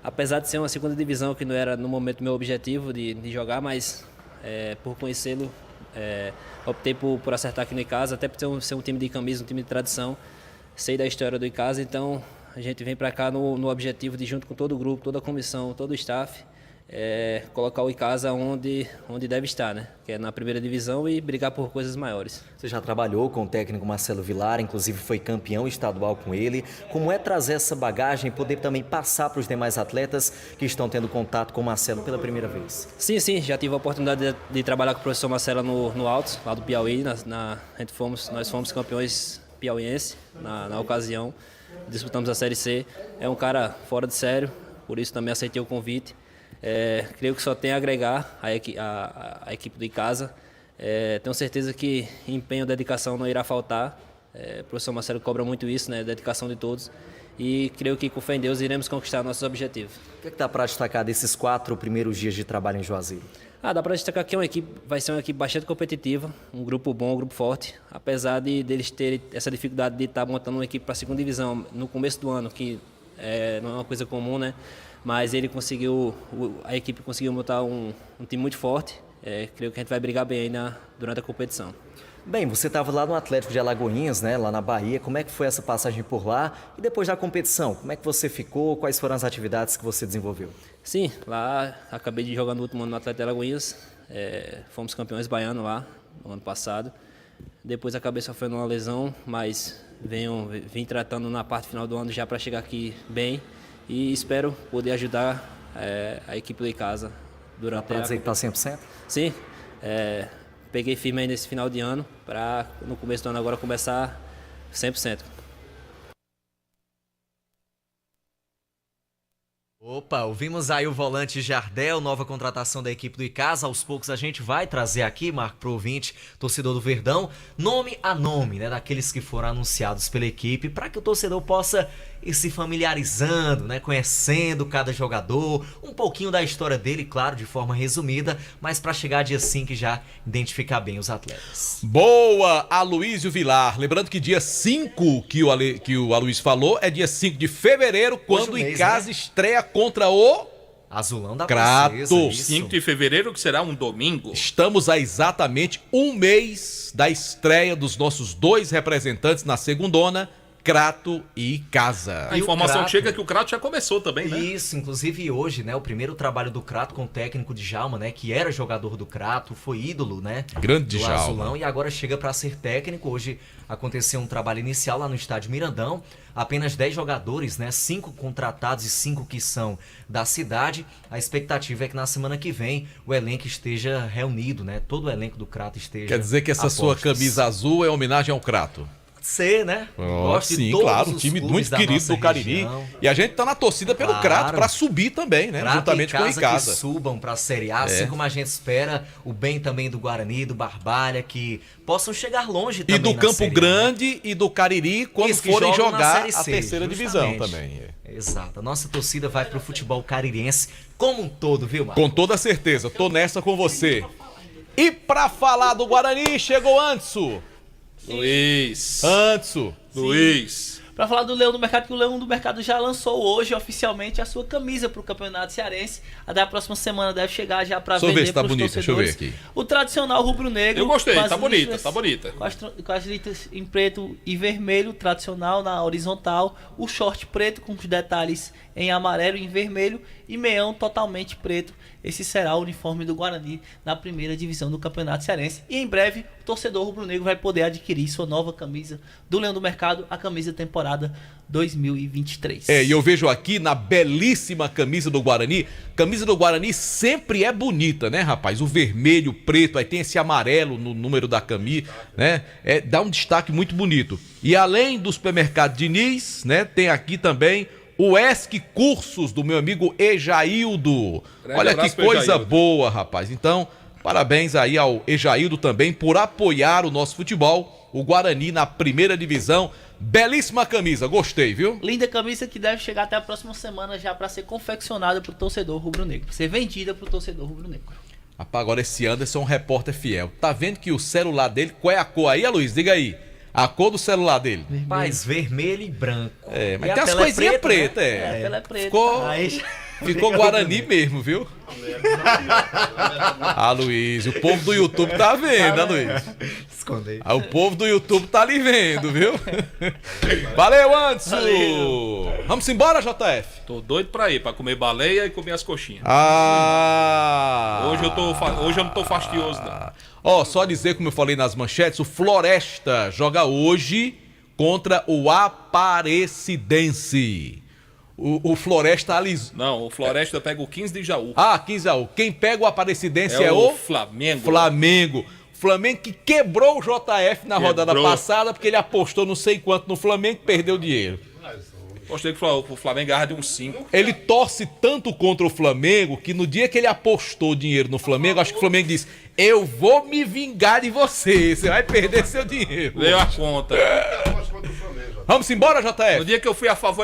Speaker 21: apesar de ser uma segunda divisão que não era no momento meu objetivo de jogar, mas por conhecê-lo, optei por acertar aqui no Icasa, até por ser um time de camisa, um time de tradição. Sei da história do Icasa, então a gente vem para cá no objetivo de, junto com todo o grupo, toda a comissão, todo o staff, colocar o Icasa onde deve estar, né? Que é na primeira divisão e brigar por coisas maiores.
Speaker 16: Você já trabalhou com o técnico Marcelo Vilar, inclusive foi campeão estadual com ele. Como é trazer essa bagagem e poder também passar para os demais atletas que estão tendo contato com o Marcelo pela primeira vez?
Speaker 21: Sim, já tive a oportunidade de trabalhar com o professor Marcelo no Altos, lá do Piauí. Nós fomos campeões piauienses na ocasião, disputamos a Série C. É um cara fora de sério, por isso também aceitei o convite. Creio que só tem a agregar a equipe do Icasa. Tenho certeza que empenho e dedicação não irá faltar. O professor Marcelo cobra muito isso, né? Dedicação de todos. E creio que com fé em Deus iremos conquistar nossos objetivos.
Speaker 16: O que dá para destacar desses 4 primeiros dias de trabalho em Juazeiro?
Speaker 21: Dá para destacar que vai ser uma equipe bastante competitiva, um grupo bom, um grupo forte. Apesar deles terem essa dificuldade de estar montando uma equipe para a segunda divisão no começo do ano, que não é uma coisa comum, né? Mas a equipe conseguiu montar um time muito forte. Creio que a gente vai brigar bem aí durante a competição.
Speaker 16: Bem, você estava lá no Atlético de Alagoinhas, né, lá na Bahia. Como é que foi essa passagem por lá? E depois da competição, como é que você ficou? Quais foram as atividades que você desenvolveu?
Speaker 21: Sim, lá acabei de jogar no último ano no Atlético de Alagoinhas. Fomos campeões baianos lá no ano passado. Depois acabei sofrendo uma lesão, mas vim tratando na parte final do ano já para chegar aqui bem. E espero poder ajudar a equipe do Icasa durante...
Speaker 16: Dá para dizer que está 100%?
Speaker 21: Sim, peguei firme aí nesse final de ano para no começo do ano agora começar 100%.
Speaker 1: Opa, ouvimos aí o volante Jardel, nova contratação da equipe do Icasa. Aos poucos a gente vai trazer aqui, Marco, pro ouvinte, torcedor do Verdão, nome a nome, né, daqueles que foram anunciados pela equipe, para que o torcedor possa ir se familiarizando, né, conhecendo cada jogador, um pouquinho da história dele, claro, de forma resumida, mas para chegar dia 5 já identificar bem os atletas.
Speaker 3: Boa, Aloysio Vilar. Lembrando que dia 5 que o Aloysio falou é dia 5 de fevereiro, quando o Icasa estreia contra o
Speaker 1: Azulão da
Speaker 3: Crato.
Speaker 1: Princesa,
Speaker 13: 5 de fevereiro, que será um domingo.
Speaker 3: Estamos a exatamente um mês da estreia dos nossos 2 representantes na segundona, Crato e Icasa.
Speaker 13: A informação chega que o Crato já começou também, né?
Speaker 1: Isso, inclusive hoje, né, o primeiro trabalho do Crato com o técnico Djalma, né, que era jogador do Crato, foi ídolo, né?
Speaker 3: Grande
Speaker 1: do
Speaker 3: Djalma.
Speaker 1: Azulão, e agora chega para ser técnico. Hoje aconteceu um trabalho inicial lá no estádio Mirandão, apenas 10 jogadores, né, 5 contratados e 5 que são da cidade. A expectativa é que na semana que vem o elenco esteja reunido, né, todo o elenco do Crato esteja.
Speaker 3: Quer dizer que essa sua camisa azul é homenagem ao Crato?
Speaker 1: Ser, né?
Speaker 3: Sim, claro, um time muito querido do Cariri. Região. E a gente tá na torcida pelo Crato para subir também, né?
Speaker 1: Crato
Speaker 3: juntamente com o Icasa.
Speaker 1: Que subam para a Série A, assim como a gente espera o bem também do Guarani, do Barbalha, que possam chegar longe também.
Speaker 3: E do Campo Grande e do Cariri quando forem jogar a terceira divisão também.
Speaker 1: Exato. A nossa torcida vai pro futebol caririense como um todo, viu, Marcos?
Speaker 3: Com toda certeza. Tô nessa com você. E para falar do Guarani, chegou Antso.
Speaker 18: Luiz. Para falar do Leão do Mercado, que o Leão do Mercado já lançou hoje oficialmente a sua camisa para o Campeonato Cearense. A da próxima semana deve chegar já para vender para os torcedores. Deixa eu ver aqui. O tradicional rubro-negro.
Speaker 13: Eu gostei, tá bonita, tá bonita.
Speaker 18: Com as letras em preto e vermelho, tradicional na horizontal. O short preto com os detalhes em amarelo e em vermelho e meião totalmente preto. Esse será o uniforme do Guarani na primeira divisão do Campeonato Cearense. E em breve o torcedor rubro-negro vai poder adquirir sua nova camisa do Leão do Mercado, a camisa temporada 2023.
Speaker 3: E eu vejo aqui na belíssima camisa do Guarani. Camisa do Guarani sempre é bonita, né, rapaz? O vermelho, o preto, aí tem esse amarelo no número da camisa, né? Dá um destaque muito bonito. E além do supermercado Diniz, né, tem aqui também o ESC Cursos do meu amigo Ejaildo. Olha que coisa boa, rapaz. Então, parabéns aí ao Ejaildo também por apoiar o nosso futebol, o Guarani na primeira divisão. Belíssima camisa, gostei, viu?
Speaker 18: Linda camisa que deve chegar até a próxima semana já para ser confeccionada para o torcedor rubro-negro, para ser vendida para o torcedor rubro-negro.
Speaker 3: Rapaz, agora esse Anderson é um repórter fiel. Tá vendo que o celular dele, qual é a cor aí, Luiz? Diga aí. A cor do celular dele.
Speaker 1: Paz, vermelho e branco.
Speaker 3: Mas tem as coisinhas pretas,
Speaker 18: né? A tela é preta.
Speaker 3: Ficou Guarani mesmo, viu? Luiz, o povo do YouTube tá vendo, Luiz?
Speaker 1: esconder.
Speaker 3: O povo do YouTube tá ali vendo, viu? Valeu, Anderson!
Speaker 13: Valeu.
Speaker 3: Vamos embora, JF?
Speaker 13: Tô doido pra ir, pra comer baleia e comer as coxinhas. Hoje eu não tô fastioso, não.
Speaker 3: Ó, só dizer, como eu falei nas manchetes, o Floresta joga hoje contra o Aparecidense. O Floresta alisou.
Speaker 13: Não, o Floresta pega o 15 de Jaú.
Speaker 3: 15 de Jaú. Quem pega o Aparecidense é o
Speaker 13: Flamengo.
Speaker 3: Flamengo que quebrou o JF na rodada passada, porque ele apostou não sei quanto no Flamengo e perdeu dinheiro.
Speaker 13: Postei que o Flamengo ganhava de uns 5.
Speaker 3: Ele torce tanto contra o Flamengo que no dia que ele apostou dinheiro no Flamengo, acho que o Flamengo disse: eu vou me vingar de você vai perder seu dinheiro.
Speaker 13: Deu a conta.
Speaker 3: Vamos embora, JF?
Speaker 13: No dia que eu fui a favor